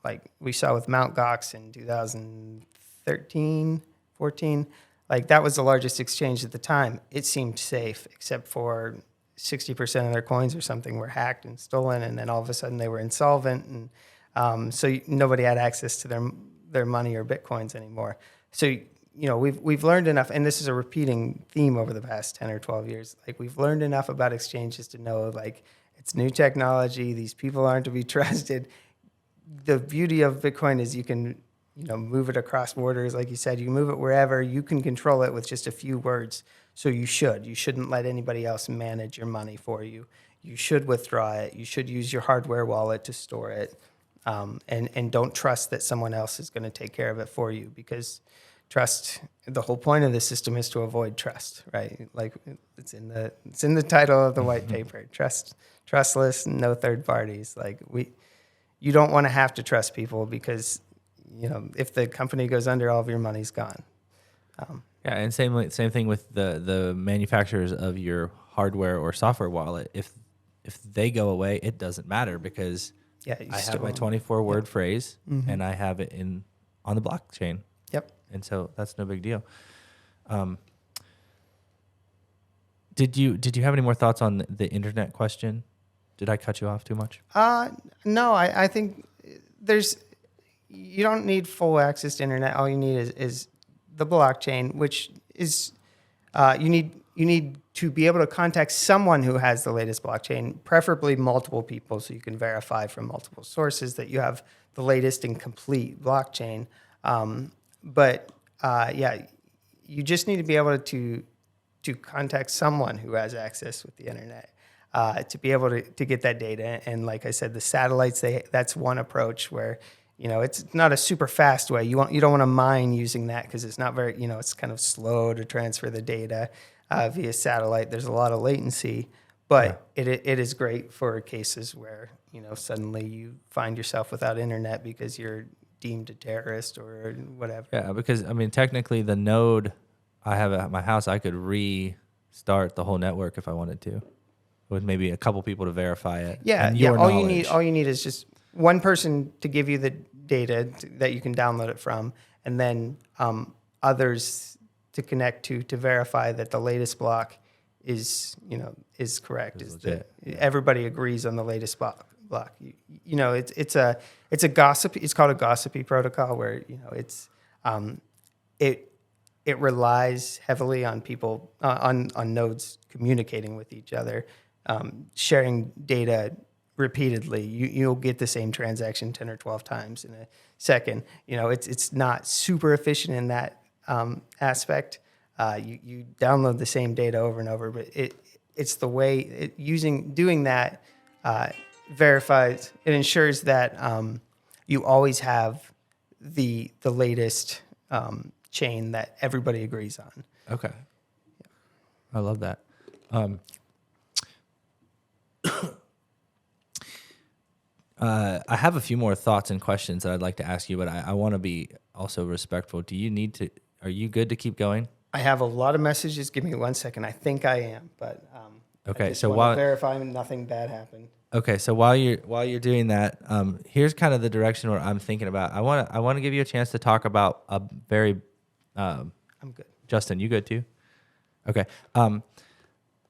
like we saw with Mt. Gox in 2013, 14. Like that was the largest exchange at the time. It seemed safe, except for 60% of their coins or something were hacked and stolen, and then all of a sudden they were insolvent, and so nobody had access to their money or bitcoins anymore. So we've learned enough, and this is a repeating theme over the past 10 or 12 years. Like we've learned enough about exchanges to know like it's new technology. These people aren't to be trusted. The beauty of Bitcoin is you can move it across borders. Like you said, you move it wherever. You can control it with just a few words. So you shouldn't let anybody else manage your money for you. You should withdraw it. You should use your hardware wallet to store it. And don't trust that someone else is going to take care of it for you, because the whole point of the system is to avoid trust, right? Like it's in the title of the white paper, trustless, no third parties. Like you don't want to have to trust people, because if the company goes under, all of your money's gone. Yeah, and same thing with the manufacturers of your hardware or software wallet. If they go away, it doesn't matter, because I have my 24-word phrase, and I have it on the blockchain. Yep. And so that's no big deal. Did you have any more thoughts on the internet question? Did I cut you off too much? No, I think you don't need full access to internet. All you need is the blockchain, which is you need to be able to contact someone who has the latest blockchain, preferably multiple people, so you can verify from multiple sources that you have the latest and complete blockchain. But you just need to be able to contact someone who has access with the internet to be able to get that data. And like I said, the satellites, that's one approach where it's not a super fast way. You don't want to mine using that, because it's not very it's kind of slow to transfer the data via satellite. There's a lot of latency, but it is great for cases where suddenly you find yourself without internet because you're deemed a terrorist or whatever. Yeah, because technically the node I have at my house, I could restart the whole network if I wanted to, with maybe a couple people to verify it. Yeah, All you need is just one person to give you the data that you can download it from, and then others to connect to verify that the latest block is correct. Everybody agrees on the latest block. It's a gossipy. It's called a gossipy protocol, where it relies heavily on people on nodes communicating with each other, sharing data repeatedly. You'll get the same transaction 10 or 12 times in a second. It's not super efficient in that aspect. You download the same data over and over, but it's the way doing that verifies. It ensures that you always have the latest chain that everybody agrees on. Okay. I love that. I have a few more thoughts and questions that I'd like to ask you, but I want to be also respectful. Are you good to keep going? I have a lot of messages. Give me 1 second. I think I am, but okay. I just want to verify nothing bad happened. Okay, so while you're doing that, here's kind of the direction where I'm thinking about. I want to give you a chance to talk about a very. I'm good. Justin, you good too? Okay.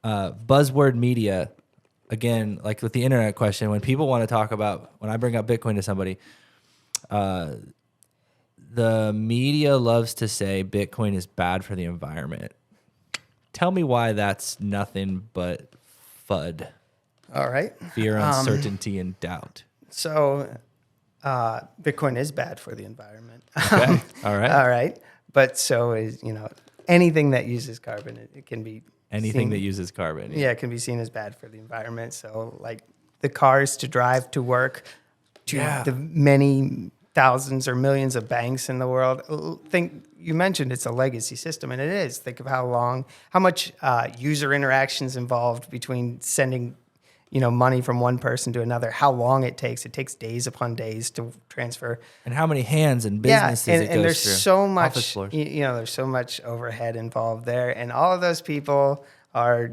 Buzzword media. Again, like with the internet question, when people want to talk about, when I bring up Bitcoin to somebody, the media loves to say Bitcoin is bad for the environment. Tell me why that's nothing but FUD. All right. Fear, uncertainty, and doubt. So Bitcoin is bad for the environment. Okay. All right. All right. But so is, anything that uses carbon, it can be anything that uses carbon. Yeah, it can be seen as bad for the environment. So like the cars to drive to work, to the many thousands or millions of banks in the world. You mentioned it's a legacy system, and it is. Think of how much user interactions involved between sending money from one person to another, how long it takes. It takes days upon days to transfer. And how many hands and businesses it goes and there's through. so much, Office floors. there's so much overhead involved there. And all of those people are,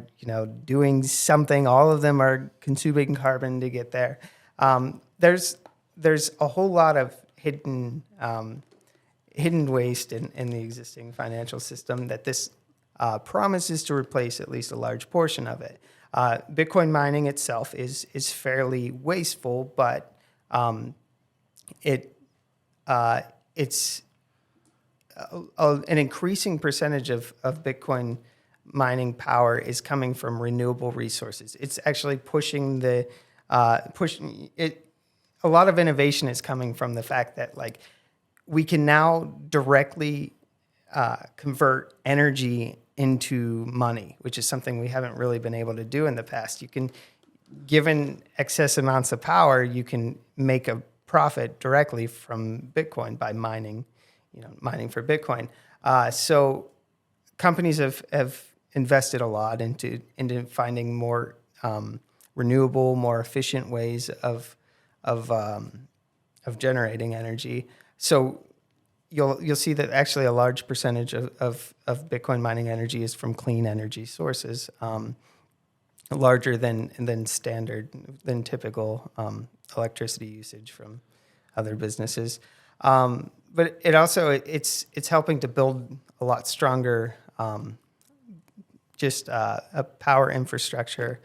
doing something. All of them are consuming carbon to get there. There's a whole lot of hidden waste in the existing financial system that this promises to replace at least a large portion of it. Bitcoin mining itself is fairly wasteful, but it's an increasing percentage of Bitcoin mining power is coming from renewable resources. It's actually pushing it. A lot of innovation is coming from the fact that we can now directly convert energy into money, which is something we haven't really been able to do in the past. You can, given excess amounts of power, you can make a profit directly from Bitcoin by mining for Bitcoin. So companies have invested a lot into finding more renewable, more efficient ways of generating energy. So you'll see that actually a large percentage of Bitcoin mining energy is from clean energy sources, larger than typical electricity usage from other businesses. But it also it's helping to build a lot stronger a power infrastructure.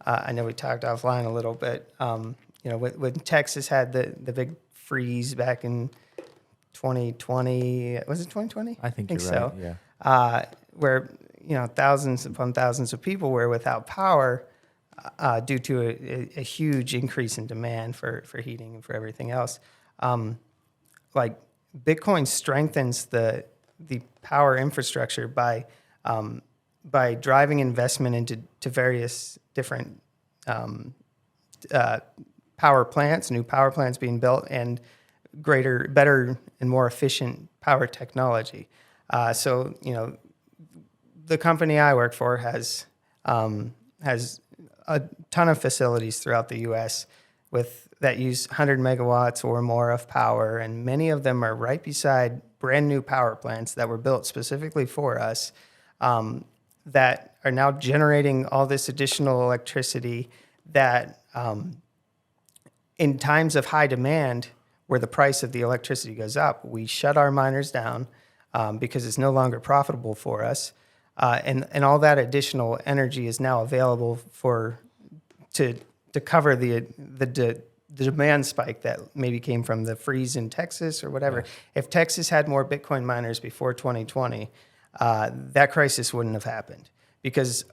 I know we talked offline a little bit. When Texas had the big freeze back in 2020, was it 2020? I think you're so. right. Yeah. Where thousands upon thousands of people were without power due to a huge increase in demand for heating and for everything else. Bitcoin strengthens the power infrastructure by driving investment into various different power plants, new power plants being built, and better and more efficient power technology. So the company I work for has a ton of facilities throughout the U.S. that use 100 megawatts or more of power, and many of them are right beside brand new power plants that were built specifically for us that are now generating all this additional electricity that in times of high demand where the price of the electricity goes up, we shut our miners down because it's no longer profitable for us. And all that additional energy is now available to cover the demand spike that maybe came from the freeze in Texas or whatever. Yeah. If Texas had more Bitcoin miners before 2020, that crisis wouldn't have happened because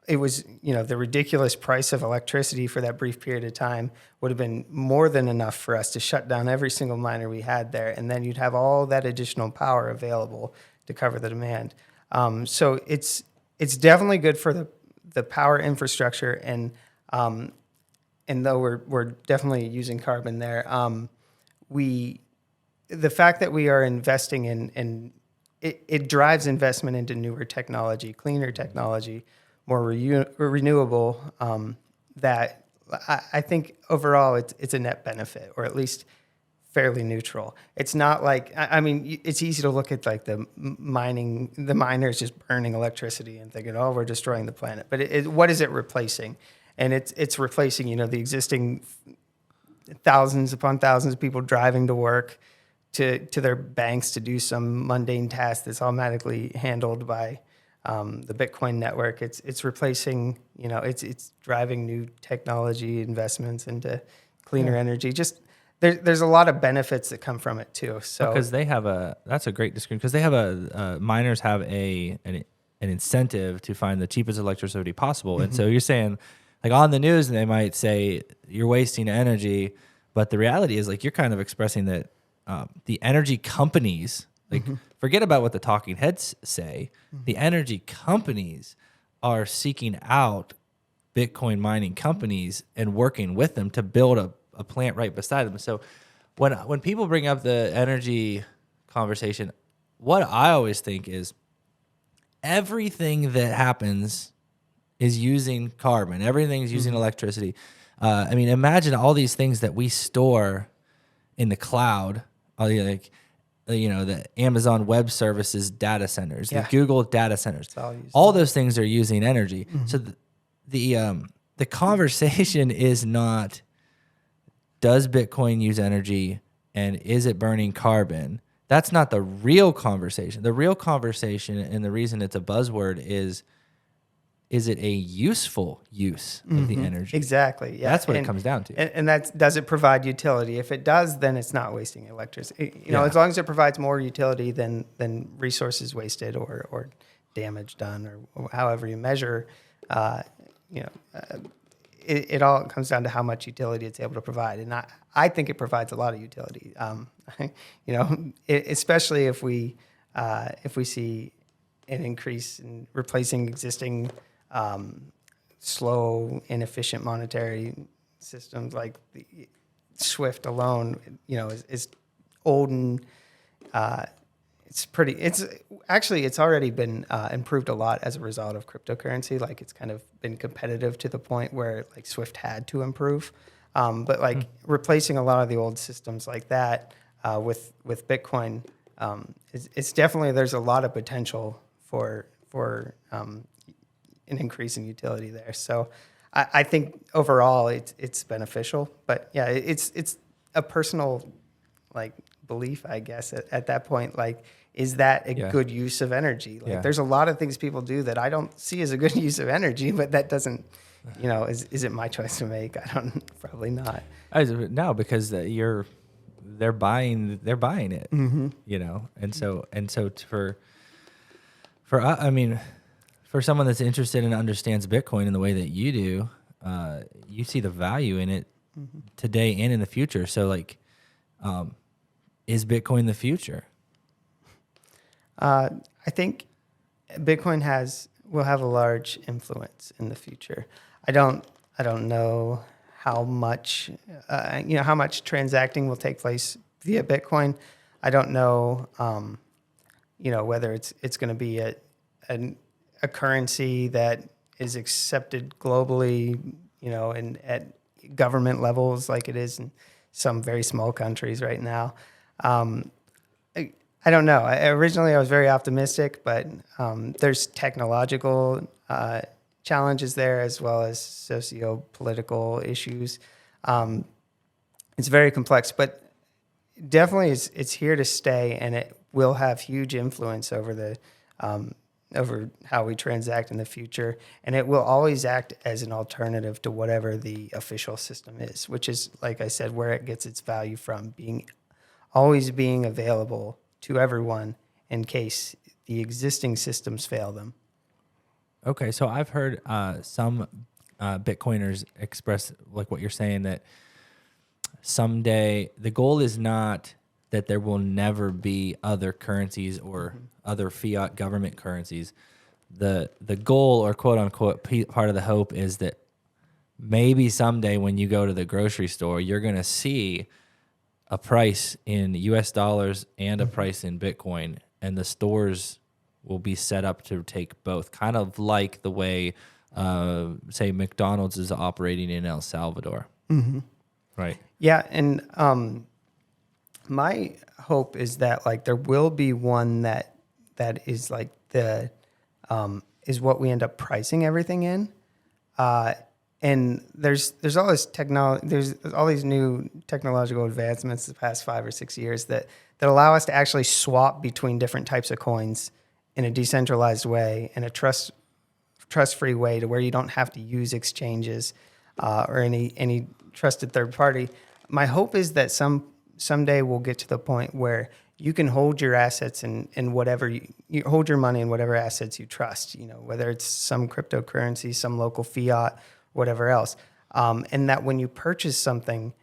it was, the ridiculous price of electricity for that brief period of time would have been more than enough for us to shut down every single miner we had there. And then you'd have all that additional power available to cover the demand. So it's definitely good for the power infrastructure. And though we're definitely using carbon there, the fact that we are investing in it drives investment into newer technology, cleaner technology, more renewable, that I think overall it's a net benefit, or at least fairly neutral. It's not like, it's easy to look at the miners just burning electricity and thinking, oh, we're destroying the planet. But what is it replacing? And it's replacing, the existing thousands upon thousands of people driving to work, to their banks to do some mundane task that's automatically handled by the Bitcoin network. It's replacing, it's driving new technology investments into cleaner energy. Just there's a lot of benefits that come from it too. So because they have that's a great description, because they have miners have an incentive to find the cheapest electricity possible. Mm-hmm. And so you're saying, on the news, they might say you're wasting energy, but the reality is you're kind of expressing that the energy companies, mm-hmm. forget about what the talking heads say. Mm-hmm. The energy companies are seeking out Bitcoin mining companies and working with them to build a plant right beside them. So when people bring up the energy conversation, what I always think is everything that happens is using carbon. Everything's using electricity. I mean, imagine all these things that we store in the cloud, like, the Amazon Web Services data centers, the Google data centers. All those things are using energy. So the conversation is not, does Bitcoin use energy and is it burning carbon? That's not the real conversation. The real conversation, and the reason it's a buzzword, is it a useful use of the energy? Exactly. Yeah. That's what it comes down to. And that's, does it provide utility? If it does, then it's not wasting electricity. As long as it provides more utility than resources wasted or damage done, or however you measure, it all comes down to how much utility it's able to provide. And I think it provides a lot of utility. Especially if we see an increase in replacing existing slow, inefficient monetary systems like the SWIFT alone, is old, and it's already been improved a lot as a result of cryptocurrency. Like, it's kind of been competitive to the point where like SWIFT had to improve. But like replacing a lot of the old systems like that with Bitcoin, it's definitely, there's a lot of potential for an increase in utility there. So I think overall it's beneficial. But yeah, it's a personal like belief, I guess, at that point. Like, is that a good use of energy? Like, there's a lot of things people do that I don't see as a good use of energy, but that doesn't, is it my choice to make? Probably not. No, because they're buying it, and so for someone that's interested and understands Bitcoin in the way that you do, you see the value in it today and in the future. So like, is Bitcoin the future? I think Bitcoin will have a large influence in the future. I don't know how much transacting will take place via Bitcoin. I don't know, whether it's going to be a currency that is accepted globally, and at government levels like it is in some very small countries right now. I don't know. Originally, I was very optimistic, but there's technological challenges there as well as socio-political issues. It's very complex, but definitely it's here to stay, and it will have huge influence over over how we transact in the future. And it will always act as an alternative to whatever the official system is, which is, like I said, where it gets its value from, always being available to everyone in case the existing systems fail them. Okay, so I've heard some Bitcoiners express, like what you're saying, that someday the goal is not that there will never be other currencies or other fiat government currencies. The goal, or quote unquote part of the hope, is that maybe someday when you go to the grocery store, you're going to see a price in US dollars and a price in Bitcoin, and the stores will be set up to take both, kind of like the way, say, McDonald's is operating in El Salvador. Right. Yeah, and my hope is that like there will be one that is like is what we end up pricing everything in. And there's all this technology, there's all these new technological advancements the past 5 or 6 years that allow us to actually swap between different types of coins in a decentralized way, in a trust-free way, to where you don't have to use exchanges or any trusted third party. My hope is that someday we'll get to the point where you can hold your assets in whatever you hold your money in whatever assets you trust, whether it's some cryptocurrency, some local fiat, whatever else. And that when you purchase something,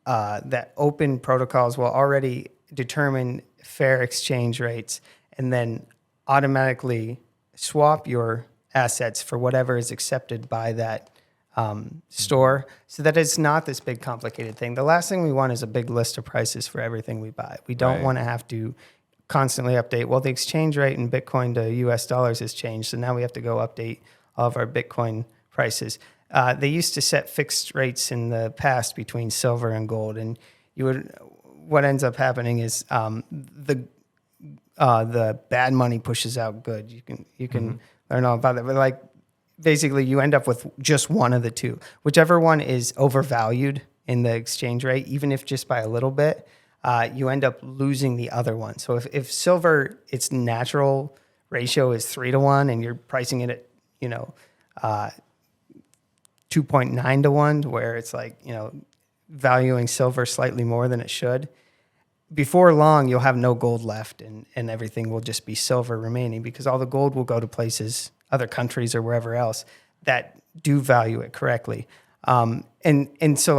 that open protocols will already determine fair exchange rates and then automatically swap your assets for whatever is accepted by that store, so that it's not this big complicated thing. The last thing we want is a big list of prices for everything we buy. We don't want to have to constantly update. Well, the exchange rate in Bitcoin to US dollars has changed, so now we have to go update all of our Bitcoin prices. They used to set fixed rates in the past between silver and gold, and what ends up happening is the bad money pushes out good. You can learn all about that, but like basically you end up with just one of the two, whichever one is overvalued in the exchange rate, even if just by a little bit. You end up losing the other one. So if silver, its natural ratio is 3-to-1, and you're pricing it at 2.9-to-1, where it's like valuing silver slightly more than it should. Before long, you'll have no gold left, and everything will just be silver remaining, because all the gold will go to places, other countries or wherever else, that do value it correctly. And so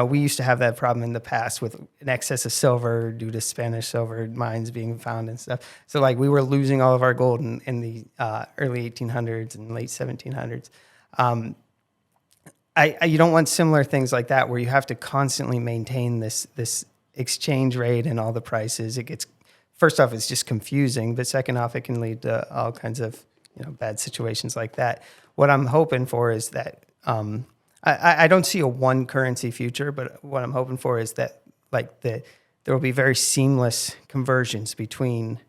we used to have that problem in the past with an excess of silver due to Spanish silver mines being found and stuff. So we were losing all of our gold in the early 1800s and late 1700s. You don't want similar things like that, where you have to constantly maintain this exchange rate and all the prices. It gets, first off, it's just confusing, but second off, it can lead to all kinds of bad situations like that. What I'm hoping for is that I don't see a one currency future, but what I'm hoping for is that there will be very seamless conversions between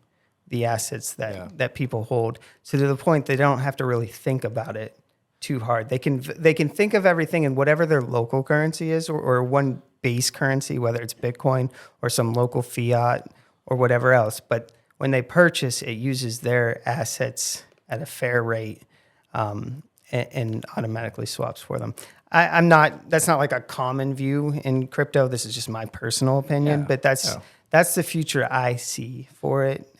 the assets that people hold, so to the point they don't have to really think about it too hard. They can think of everything in whatever their local currency is, or one base currency, whether it's Bitcoin or some local fiat or whatever else. But when they purchase, it uses their assets at a fair rate and automatically swaps for them. That's not like a common view in crypto. This is just my personal opinion, but that's the future I see for it,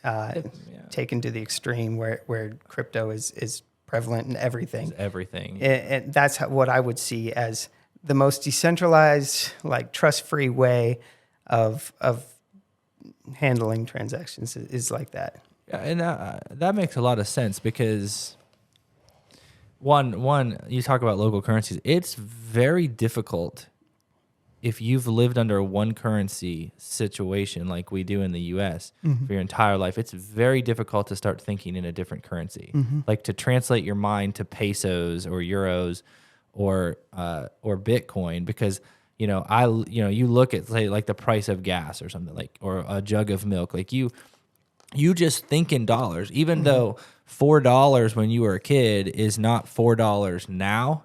taken to the extreme where crypto is prevalent in everything. It's everything. And that's what I would see as the most decentralized, trust-free way of handling transactions is like that. Yeah, and that makes a lot of sense, because one, you talk about local currencies. It's very difficult if you've lived under a one currency situation like we do in the U.S. for your entire life. It's very difficult to start thinking in a different currency, like to translate your mind to pesos or euros or Bitcoin, because you look at, say, like the price of gas or something, or a jug of milk, you just think in dollars, even though $4 when you were a kid is not $4 now.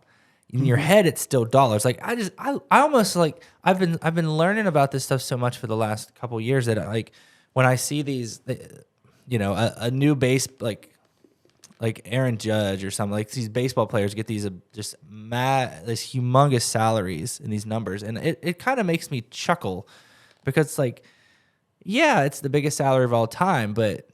In your head, it's still dollars. I almost I've been learning about this stuff so much for the last couple of years that when I see these, a new base like Aaron Judge or something, these baseball players get these this humongous salaries and these numbers, and it kind of makes me chuckle, because it's the biggest salary of all time, but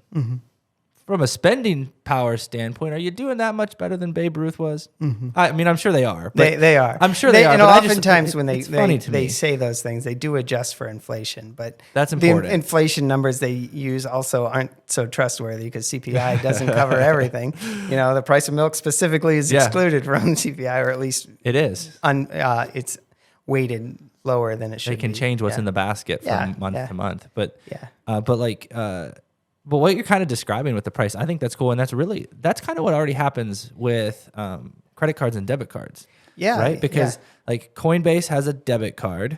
from a spending power standpoint, are you doing that much better than Babe Ruth was? I mean, I'm sure they are. They are. I'm sure they are. And oftentimes when they say those things, they do adjust for inflation. But that's important. The inflation numbers they use also aren't so trustworthy, because CPI doesn't cover everything. The price of milk specifically is excluded from CPI, or at least it is. It's weighted lower than it should be. They can change what's in the basket from month to month. But but what you're kind of describing with the price, I think that's cool, and that's kind of what already happens with credit cards and debit cards. Yeah, right. Because Coinbase has a debit card,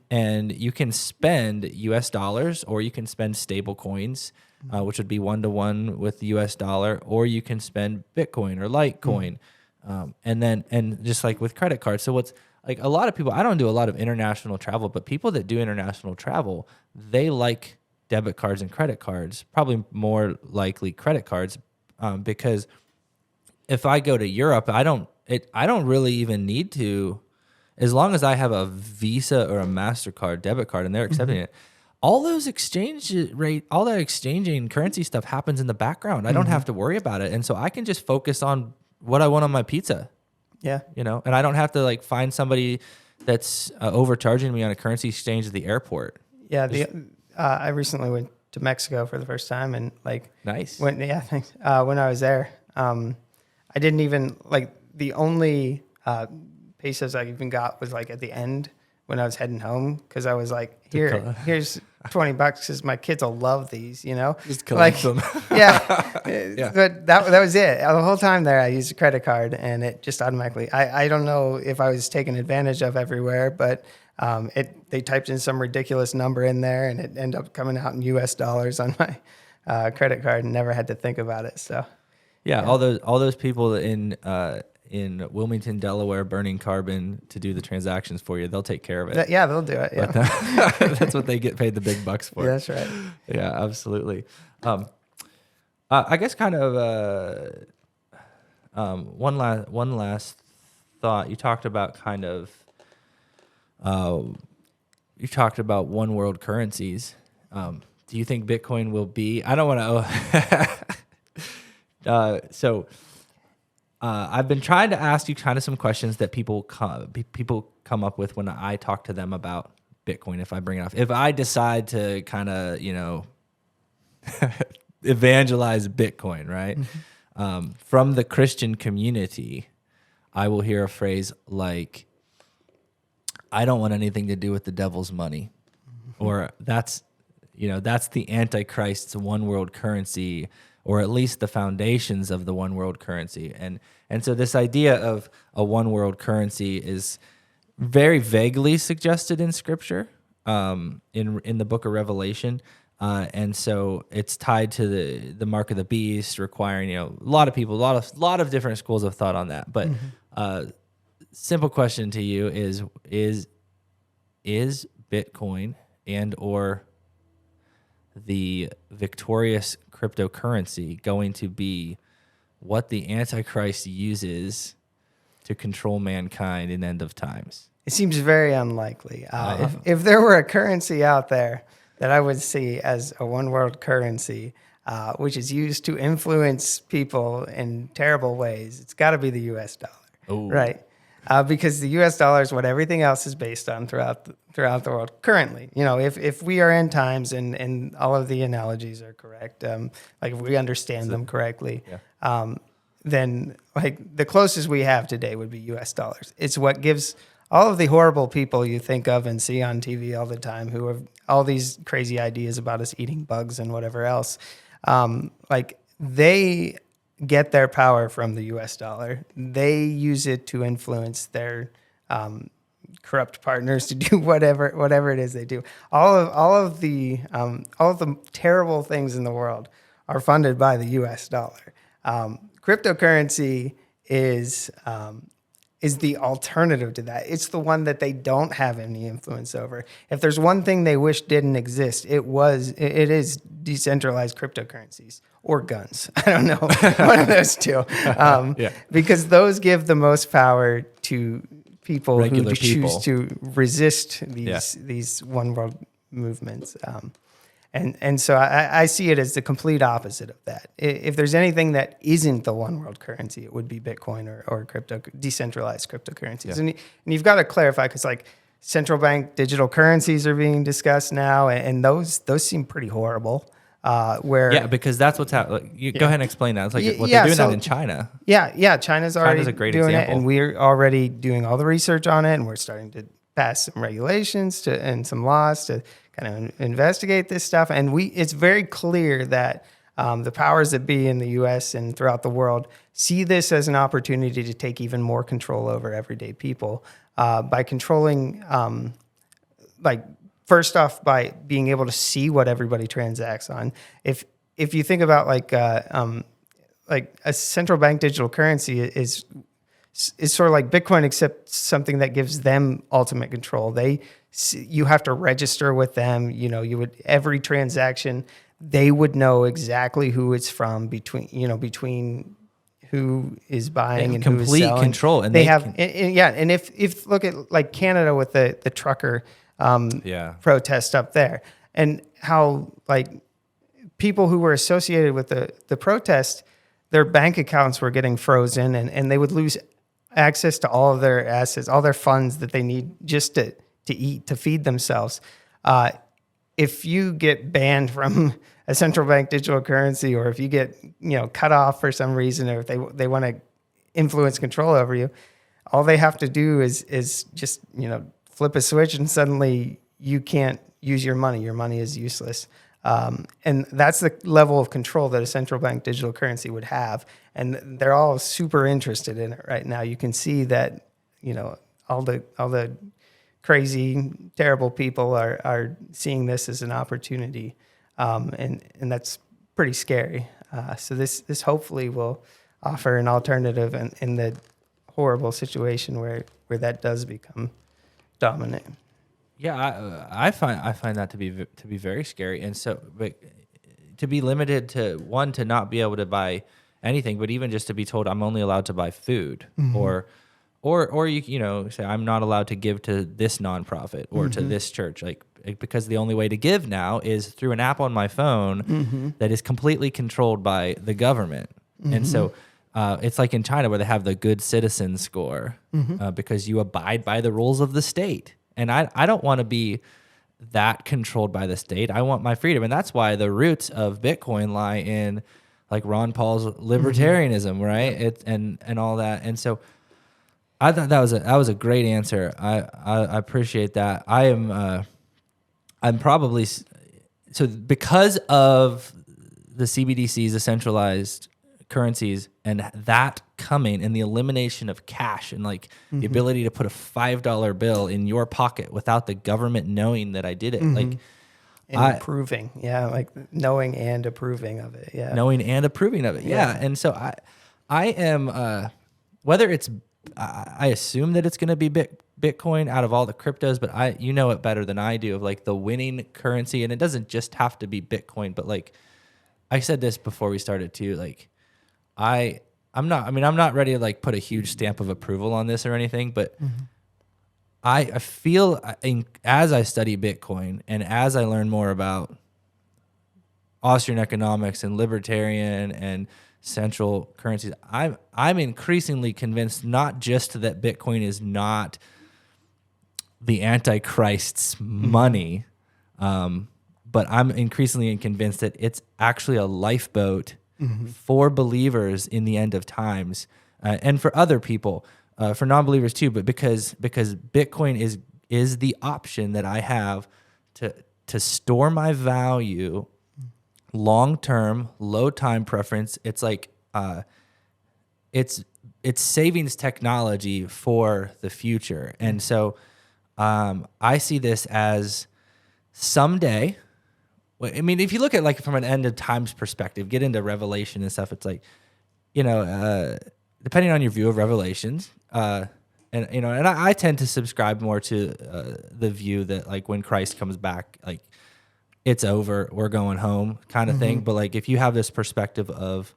and you can spend U.S. dollars, or you can spend stable coins, which would be 1-to-1 with the U.S. dollar, or you can spend Bitcoin or Litecoin, and just like with credit cards. So what's a lot of people, I don't do a lot of international travel, but people that do international travel, they like debit cards and credit cards, probably more likely credit cards, because if I go to Europe, I don't really even need to, as long as I have a Visa or a MasterCard debit card and they're accepting it. All those all that exchanging currency stuff happens in the background. I don't have to worry about it, and so I can just focus on what I want on my pizza. Yeah, and I don't have to find somebody that's overcharging me on a currency exchange at the airport. Yeah, I recently went to Mexico for the first time, and nice. Thanks. When I was there, I didn't even the only pesos I even got was at the end when I was heading home because I was like, here's $20 because my kids will love these, Just collect them. Yeah. Yeah. But that was it. The whole time there, I used a credit card, and it just automatically. I don't know if I was taken advantage of everywhere, but they typed in some ridiculous number in there, and it ended up coming out in U.S. dollars on my credit card, and never had to think about it. So. Yeah, all those people in Wilmington, Delaware, burning carbon to do the transactions for you, they'll take care of it. They'll do it. Yeah, That's what they get paid the big bucks for. Yeah, that's right. Yeah, absolutely. I guess kind of one last thought. You talked about one world currencies. Do you think Bitcoin will be? I don't want to. I've been trying to ask you kind of some questions that people come up with when I talk to them about Bitcoin. If I bring it up, if I decide to kind of evangelize Bitcoin, right? Mm-hmm. From the Christian community, I will hear a phrase like, "I don't want anything to do with the devil's money," mm-hmm. or that's the Antichrist's one world currency, or at least the foundations of the one world currency. And so this idea of a one world currency is very vaguely suggested in Scripture, in the book of Revelation. And so it's tied to the mark of the beast, requiring, a lot of people, a lot of different schools of thought on that. But simple question to you is Bitcoin and or the victorious cryptocurrency going to be what the Antichrist uses to control mankind in end of times? It seems very unlikely. If there were a currency out there that I would see as a one world currency, which is used to influence people in terrible ways, it's got to be the U.S. dollar, Ooh. Right? Because the U.S. dollar is what everything else is based on throughout the world currently. If we are in times and all of the analogies are correct, like if we understand them correctly, then like the closest we have today would be U.S. dollars. It's what gives all of the horrible people you think of and see on TV all the time who have all these crazy ideas about us eating bugs and whatever else, like they get their power from the U.S. dollar. They use it to influence their corrupt partners to do whatever it is they do. All of the terrible things in the world are funded by the U.S. dollar. Cryptocurrency is the alternative to that. It's the one that they don't have any influence over. If there's one thing they wish didn't exist, it is decentralized cryptocurrencies or guns. I don't know, one of those two. Because those give the most power to people Regular who choose people. to resist these one world movements. And so I see it as the complete opposite of that. If there's anything that isn't the one world currency, it would be Bitcoin or decentralized cryptocurrencies. Yeah. And you've got to clarify, because like central bank digital currencies are being discussed now, and those seem pretty horrible. Because that's what's happening. Go ahead and explain that. It's like they're doing that in China. China's already a great doing example. it, and we're already doing all the research on it, and we're starting to pass some regulations and some laws to kind of investigate this stuff. And it's very clear that the powers that be in the U.S. and throughout the world see this as an opportunity to take even more control over everyday people by controlling, first off, by being able to see what everybody transacts on. If you think about like a central bank digital currency is sort of like Bitcoin, except something that gives them ultimate control. You have to register with them. Every transaction, they would know exactly who it's from between who is buying and who is selling. Complete control. And and if look at like Canada with the trucker protest up there, and how like people who were associated with the protest, their bank accounts were getting frozen, and they would lose access to all of their assets, all their funds that they need just to eat, to feed themselves. If you get banned from a central bank digital currency, or if you get cut off for some reason, or if they want to influence control over you, all they have to do is just flip a switch and suddenly you can't use your money. Your money is useless. And that's the level of control that a central bank digital currency would have. And they're all super interested in it right now. You can see that, all the crazy, terrible people are seeing this as an opportunity. And that's pretty scary. So this hopefully will offer an alternative in the horrible situation where that does become dominant. Yeah, I find that to be very scary, and so but to be limited to not be able to buy anything, but even just to be told I'm only allowed to buy food, or you say I'm not allowed to give to this nonprofit or to this church, because the only way to give now is through an app on my phone that is completely controlled by the government, and so. It's like in China where they have the good citizen score because you abide by the rules of the state. And I don't want to be that controlled by the state. I want my freedom. And that's why the roots of Bitcoin lie in like Ron Paul's libertarianism, right? And all that. And so I thought that was a great answer. I appreciate that. I'm probably, so because of the CBDCs, the centralized currencies, and that coming and the elimination of cash and the ability to put a $5 bill in your pocket without the government knowing that I did it. And approving. Yeah. Like knowing and approving of it. Yeah. Knowing and approving of it. Yeah. And so I am, whether it's, I assume that it's going to be Bitcoin out of all the cryptos, but you know it better than I do of like the winning currency. And it doesn't just have to be Bitcoin, but like I said this before we started too, like, I'm not ready to like put a huge stamp of approval on this or anything, but I feel as I study Bitcoin and as I learn more about Austrian economics and libertarian and central currencies, I'm increasingly convinced not just that Bitcoin is not the Antichrist's money, but I'm increasingly convinced that it's actually a lifeboat for believers in the end of times, and for other people, for non-believers too. But because Bitcoin is the option that I have to store my value, long-term, low time preference. It's like it's savings technology for the future, and so I see this as someday. I mean, if you look at like from an end of times perspective, get into Revelation and stuff, it's like, depending on your view of Revelations, and I tend to subscribe more to the view that like when Christ comes back, like it's over, we're going home kind of thing. But like if you have this perspective of,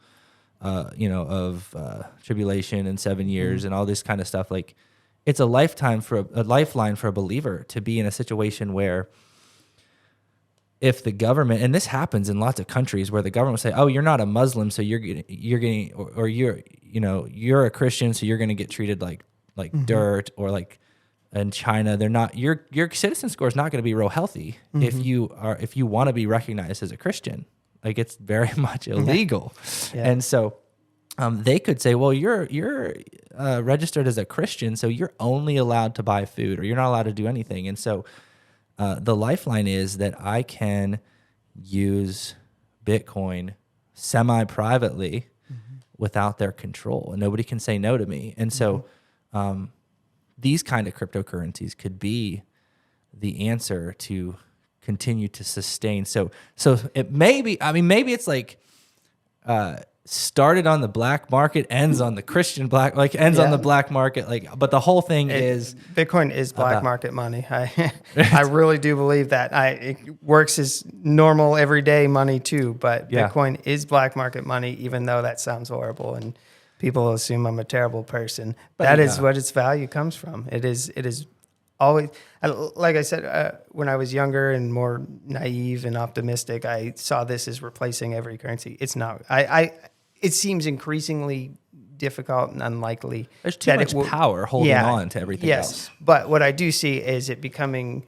tribulation and 7 years and all this kind of stuff, like it's a lifeline for a believer to be in a situation where, if the government, and this happens in lots of countries where the government will say, "Oh, you're not a Muslim, so you're getting, or you're a Christian, so you're going to get treated like dirt," or like in China, they're not. Your citizen score is not going to be real healthy if you want to be recognized as a Christian. Like it's very much illegal, and so they could say, "Well, you're registered as a Christian, so you're only allowed to buy food, or you're not allowed to do anything," and so. The lifeline is that I can use Bitcoin semi-privately without their control, and nobody can say no to me. And so these kind of cryptocurrencies could be the answer to continue to sustain. So it may be, maybe it's like started on the black market, ends on the Christian black, on the black market, but the whole thing is Bitcoin is black market money. I really do believe that. It works as normal everyday money too, but Bitcoin is black market money, even though that sounds horrible and people assume I'm a terrible person. But that is what its value comes from. It is always, like I said, when I was younger and more naive and optimistic, I saw this as replacing every currency. It's not. It seems increasingly difficult and unlikely. There's too much power holding on to everything else. But what I do see is it becoming,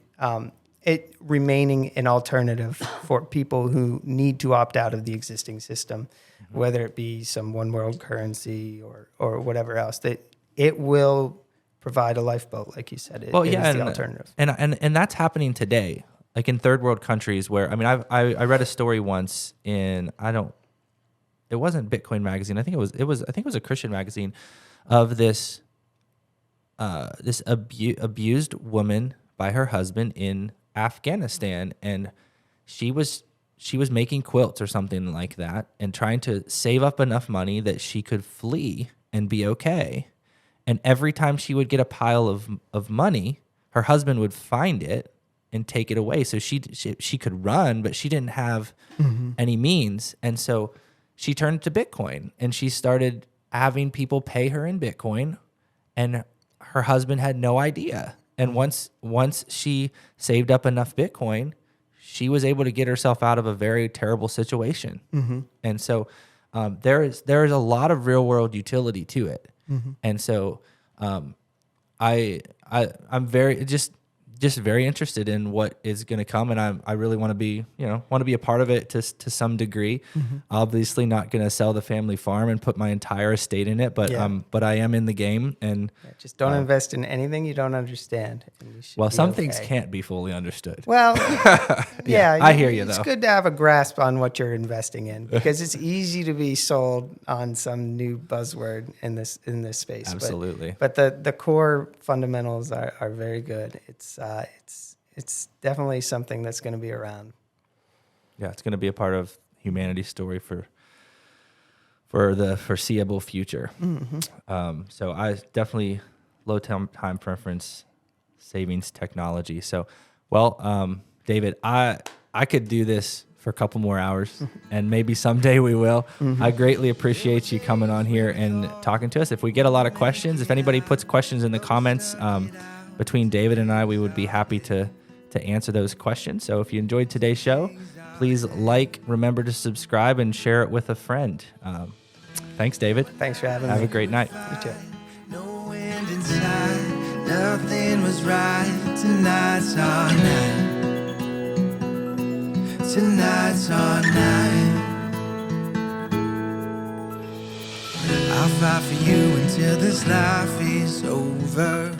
it remaining an alternative for people who need to opt out of the existing system, whether it be some one world currency or whatever else. That it will provide a lifeboat, like you said. It is yeah, the alternative. And that's happening today, like in third world countries where, I mean, I read a story once in, it wasn't Bitcoin magazine. I think it was a Christian magazine of this abused woman by her husband in Afghanistan, and she was making quilts or something like that and trying to save up enough money that she could flee and be okay. And every time she would get a pile of money, her husband would find it and take it away. So she could run, but she didn't have any means. And so she turned to Bitcoin, and she started having people pay her in Bitcoin, and her husband had no idea. And once she saved up enough Bitcoin, she was able to get herself out of a very terrible situation. And so there is a lot of real world utility to it. And so I'm very just very interested in what is going to come, and I really want to be a part of it to some degree. Obviously, not going to sell the family farm and put my entire estate in it, but I am in the game, and just don't invest in anything you don't understand. Well, some things can't be fully understood. Well, yeah, I hear you though. It's good to have a grasp on what you're investing in, because it's easy to be sold on some new buzzword in this space. Absolutely. But the core fundamentals are very good. It's definitely something that's going to be around. Yeah, it's going to be a part of humanity's story for the foreseeable future. So I definitely low time preference savings technology. So, well, David, I could do this for a couple more hours, and maybe someday we will. I greatly appreciate you coming on here and talking to us. If we get a lot of questions, if anybody puts questions in the comments, between David and I, we would be happy to answer those questions. So if you enjoyed today's show, please remember to subscribe, and share it with a friend. Thanks, David. Thanks for having me. Have a great night. You too. No end in sight, nothing was right. Tonight's our night. Tonight's our night. I'll fight for you until this life is over.